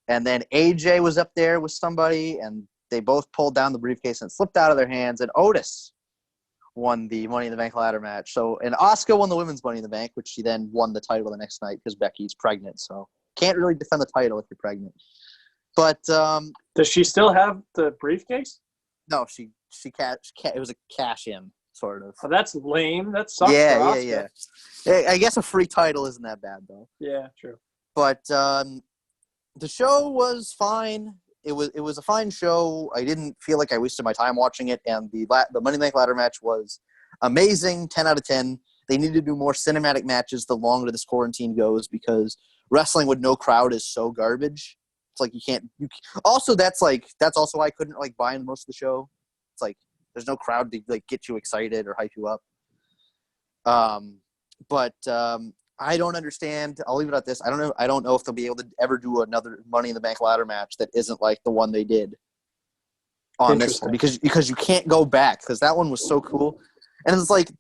And then AJ was up there with somebody, and they both pulled down the briefcase and it slipped out of their hands. And Otis won the Money in the Bank ladder match. And Asuka won the women's Money in the Bank, which she then won the title the next night because Becky's pregnant. So can't really defend the title if you're pregnant. But does she still have the briefcase? No, she it was a cash in sort of. Oh, that's lame. That sucks. Yeah. I guess a free title isn't that bad though. Yeah, true. But the show was fine. It was a fine show. I didn't feel like I wasted my time watching it, and the Money in the Bank ladder match was amazing. 10 out of 10. They need to do more cinematic matches the longer this quarantine goes because wrestling with no crowd is so garbage. It's like also that's also why I couldn't like buy in most of the show. It's like there's no crowd to like get you excited or hype you up. But I don't understand. I'll leave it at this. I don't know if they'll be able to ever do another Money in the Bank ladder match that isn't like the one they did on this one, because you can't go back, because that one was so cool. And it's like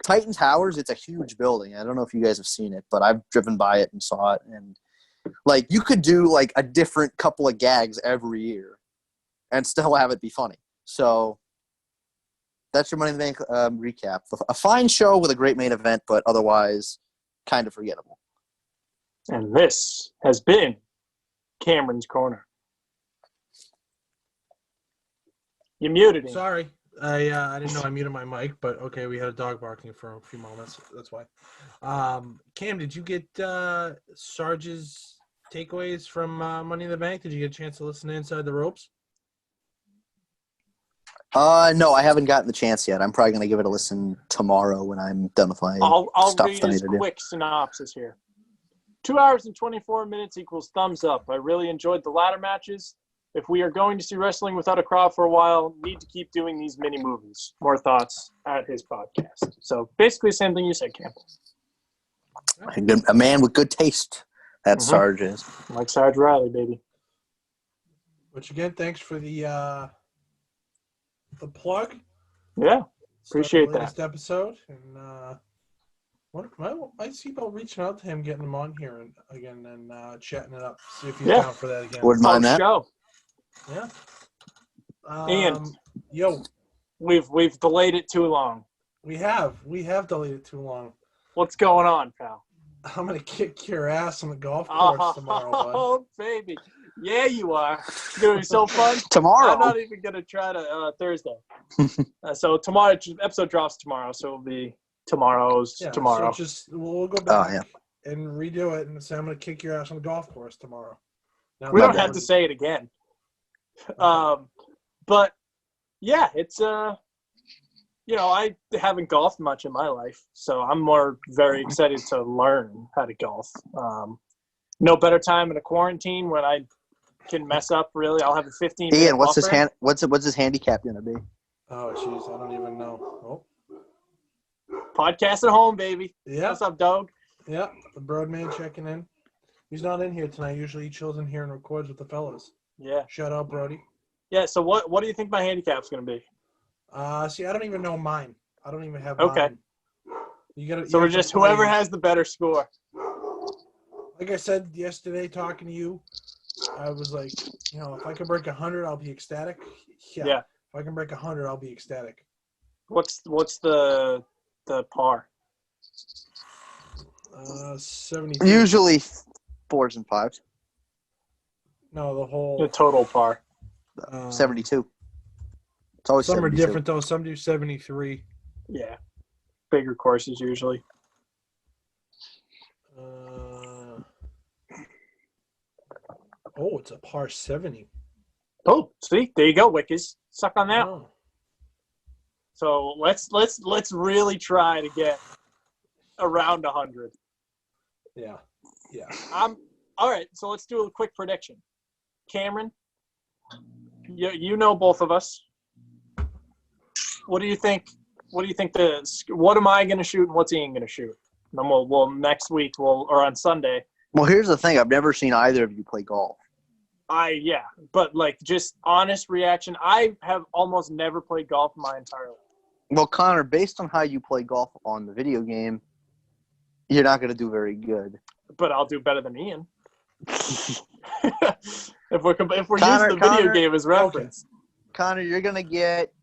Titan Towers. It's a huge building. I don't know if you guys have seen it, but I've driven by it and saw it, and like you could do like a different couple of gags every year and still have it be funny. So that's your Money in the Bank recap. A fine show with a great main event, but otherwise kind of forgettable. And this has been Cameron's Corner. You muted him. Sorry. I didn't know I muted my mic, but okay, we had a dog barking for a few moments. That's why. Cam, did you get Sarge's takeaways from Money in the Bank? Did you get a chance to listen to Inside the Ropes? No, I haven't gotten the chance yet. I'm probably going to give it a listen tomorrow when I'm done with my I'll stuff read that I need his to do. quick synopsis here. 2 hours and 24 minutes equals thumbs up. I really enjoyed the ladder matches. If we are going to see wrestling without a crowd for a while, need to keep doing these mini movies. More thoughts at his podcast. So basically the same thing you said, Cam. A man with good taste, that Sarge is. Like Sarge Riley, baby. Which again, thanks for the plug. Yeah, appreciate the that. latest episode, and I see about reaching out to him, getting him on here and again, and chatting it up. See if he's down for that again. Wouldn't mind that. Show. Yeah. Ian, yo, we've delayed it too long. We have delayed it too long. What's going on, pal? I'm gonna kick your ass on the golf course tomorrow, bud. Oh, baby. Yeah, you are. It's going to be so fun. Tomorrow. I'm not even going to try to Thursday. So tomorrow, episode drops tomorrow, so it'll be tomorrow. So we'll go back and redo it and say I'm going to kick your ass on the golf course tomorrow. Now, we don't have to say it again. Okay. But, yeah, it's, I haven't golfed much in my life, so I'm very excited to learn how to golf. No better time in a quarantine when I can mess up. Really, I'll have a 15. Ian, what's his handicap gonna be? Oh, jeez, I don't even know. Podcast at home, baby. Yeah. What's up, dog? Yeah, the Broadman checking in. He's not in here tonight. Usually he chills in here and records with the fellas. Yeah. Shout out, Brody. Yeah. So what do you think my handicap's gonna be? See, I don't even know mine. I don't even have okay. Mine. So we're just whoever has the better score. Like I said yesterday, talking to you, I was like, if I can break 100, I'll be ecstatic. Yeah. If I can break 100, I'll be ecstatic. What's the par? 70. Usually 4s and 5s. No, the total par. 72. It's always some 72. are different though. Some do 73. Yeah, bigger courses usually. It's a par 70. Oh, see, there you go, Wickers. Suck on that. Oh. So let's really try to get around 100. Yeah. All right. So let's do a quick prediction. Cameron, you know both of us. What do you think? What am I going to shoot and what's Ian going to shoot? And then we'll next week or on Sunday. Well, here's the thing. I've never seen either of you play golf. But like just honest reaction. I have almost never played golf in my entire life. Well, Connor, based on how you play golf on the video game, you're not going to do very good. But I'll do better than Ian. if we're using the video game as reference. Connor, you're going to get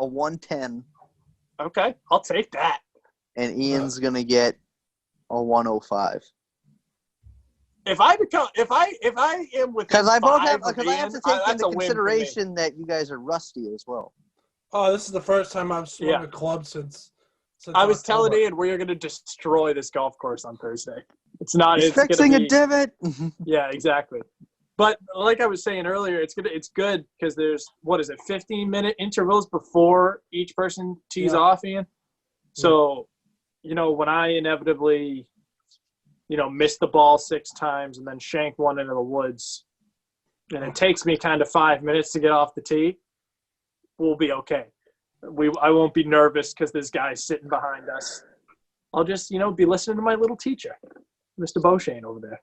a 110. Okay, I'll take that. And Ian's going to get a 105. If I am with because I have to take into consideration that you guys are rusty as well. Oh, this is the first time I've swung a club since I was telling Ian we're going to destroy this golf course on Thursday. It's not. It's fixing a divot. Yeah, exactly. But like I was saying earlier, it's good because there's 15-minute intervals before each person tees off, Ian. So, when I inevitably miss the ball 6 times and then shank one into the woods, and it takes me kind of 5 minutes to get off the tee, we'll be okay. I won't be nervous because this guy's sitting behind us. I'll just, be listening to my little teacher, Mr. Beauchesne over there.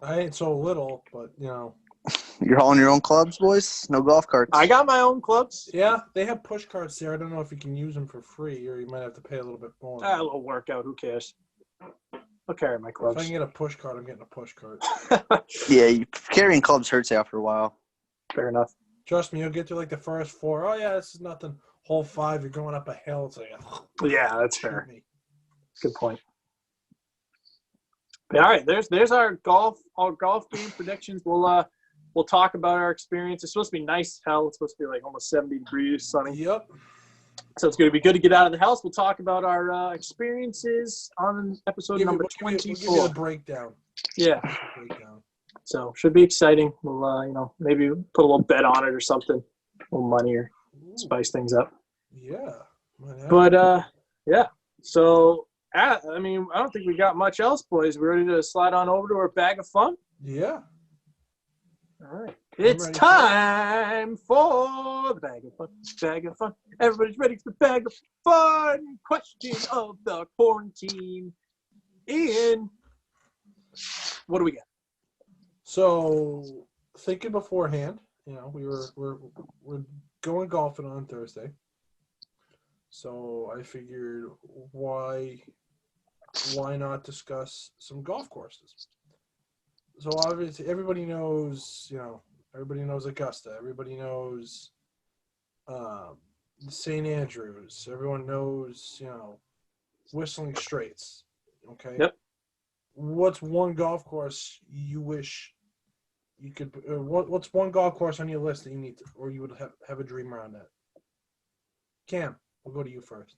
I ain't so little, but, You're hauling your own clubs, boys? No golf carts. I got my own clubs. Yeah, they have push carts there. I don't know if you can use them for free or you might have to pay a little bit more. A little workout. Who cares? I'll carry my If I clubs. can get a push cart, I'm getting a push cart. Yeah, carrying clubs hurts after a while. Fair enough. Trust me, you'll get through like the first 4. Oh, yeah, this is nothing. Hole 5, you're going up a hill. It's like, Yeah, that's fair. shoot me. Good point. Yeah, all right, there's our golf game predictions. We'll talk about our experience. It's supposed to be nice hell. It's supposed to be like almost 70 degrees, sunny. Yep. So it's going to be good to get out of the house. We'll talk about our experiences on episode number We'll 24. give you the breakdown. Yeah. Breakdown. So should be exciting. We'll maybe put a little bet on it or something, a little money or spice things up. Yeah. But yeah. So I don't think we got much else, boys. We ready to slide on over to our bag of fun? Yeah. All right. It's ready. time for the bag of fun. Bag of fun. Everybody's ready for the bag of fun. Question of the quarantine. Ian, what do we got? So, thinking beforehand, we're going golfing on Thursday. So I figured, why not discuss some golf courses? So obviously, everybody knows Augusta. Everybody knows St. Andrews. Everyone knows, Whistling Straits. Okay. Yep. What's one golf course you wish you could? What's one golf course on your list that you need to, or you would have a dream around that? Cam, we'll go to you first.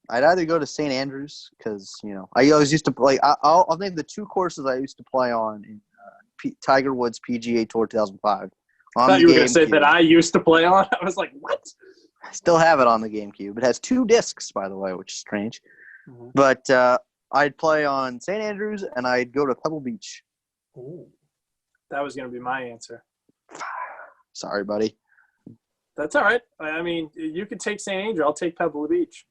I'd either go to St. Andrews because I always used to play. I'll name the 2 courses I used to play on in Tiger Woods PGA Tour 2005. I thought you were going to say that I used to play on. I was like, what? I still have it on the GameCube. It has 2 discs, by the way, which is strange. Mm-hmm. But I'd play on St. Andrews and I'd go to Pebble Beach. Ooh. That was going to be my answer. Sorry, buddy. That's all right. I mean, you could take St. Andrew. I'll take Pebble Beach.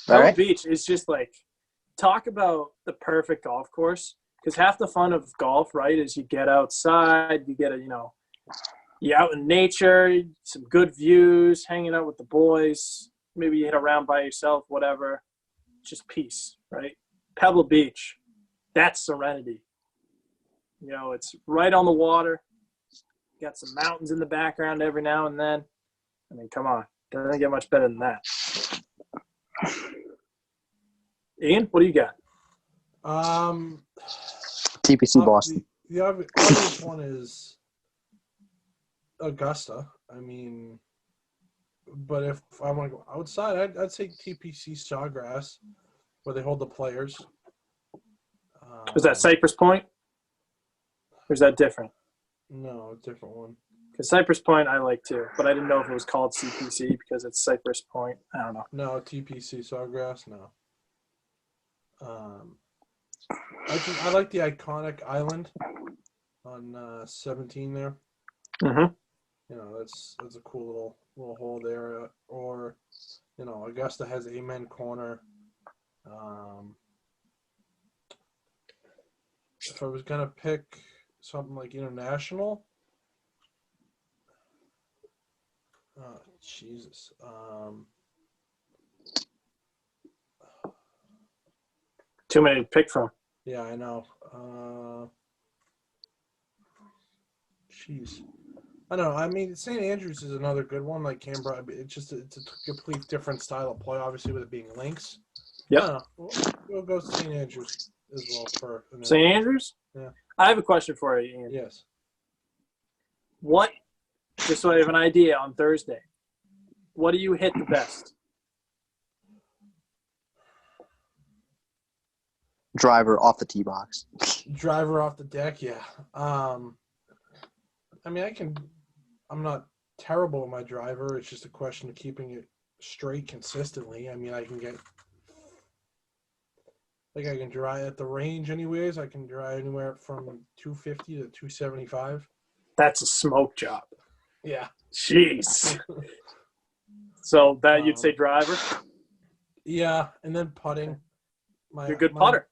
All Pebble right. Beach is just like, talk about the perfect golf course. Because half the fun of golf, right, is you get outside, you get you're out in nature, some good views, hanging out with the boys. Maybe you hit around by yourself, whatever. Just peace, right? Pebble Beach, that's serenity. It's right on the water. Got some mountains in the background every now and then. I mean, come on. Doesn't get much better than that. Ian, what do you got? TPC Boston. The obvious one is Augusta. I mean, but if I want to go outside, I'd say TPC Sawgrass, where they hold the players. Is that Cypress Point? Or is that different? No, a different one. Because Cypress Point I like too, but I didn't know if it was called CPC because it's Cypress Point. I don't know. No, TPC Sawgrass. No. I like the iconic island on 17 there. Mm-hmm. That's a cool little hole there. Or, Augusta has Amen Corner. If I was gonna pick something like international, Jesus. Too many to pick from. Yeah, I know. Jeez. I don't know. I mean, St. Andrews is another good one, like Canberra. It's a complete different style of play, obviously, with it being links. Yep. I don't know. We'll go St. Andrews as well for St. Andrews? Yeah. I have a question for you, Ian. Yes. What, just so I have an idea on Thursday, what do you hit the best? Driver off the tee box. Driver off the deck, yeah. I mean, I'm not terrible with my driver. It's just a question of keeping it straight consistently. I mean, I can drive at the range anyways. I can drive anywhere from 250 to 275. That's a smoke job. Yeah. Jeez. So that you'd say driver? Yeah, and then putting. You're a good putter.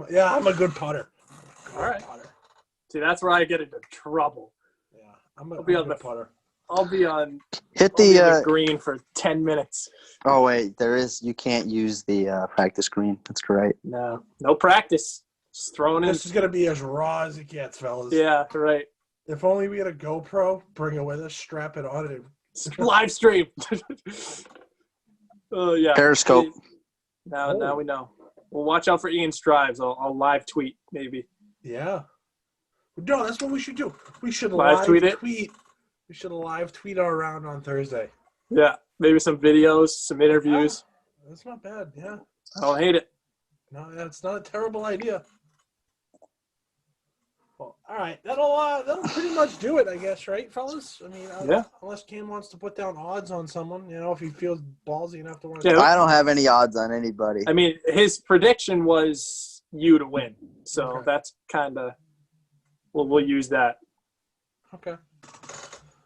Yeah, I'm a good putter. All right. See, that's where I get into trouble. Yeah, I'm a good putter. I'll be on Hit I'll be on the. the green for 10 minutes. Oh wait, you can't use the practice green. That's right. No practice. Just throwing in. This is gonna be as raw as it gets, fellas. Yeah, right. If only we had a GoPro, bring it with us, strap it on, and Live stream. Oh yeah. Periscope. Now we know. Well, watch out for Ian's drives. I'll live tweet maybe. yeah. No, that's what we should do. We should Live tweet it? We should live tweet our round on Thursday. Yeah, maybe some videos, some interviews. That's not bad. Yeah. I don't hate it. No, that's not a terrible idea. Well, all right. That'll pretty much do it, I guess, right, fellas? I mean, Yeah. Unless Cam wants to put down odds on someone, if he feels ballsy enough to want Yeah. to. I don't have any odds on anybody. I mean, his prediction was you to win, so Okay. that's kind of. We'll use that. Okay.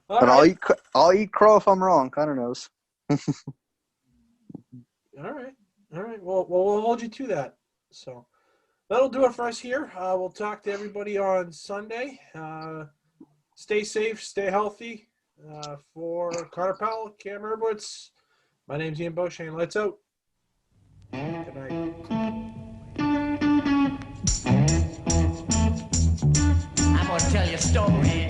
But right. I'll eat crow if I'm wrong. Connor knows. All right. Well, we'll hold you to that. So that'll do it for us here. We'll talk to everybody on Sunday. Stay safe, stay healthy. For Connor Powell, Cam Urbowicz, my name's Ian Beauchesne. Lights out. Good night. I'm gonna tell you a story.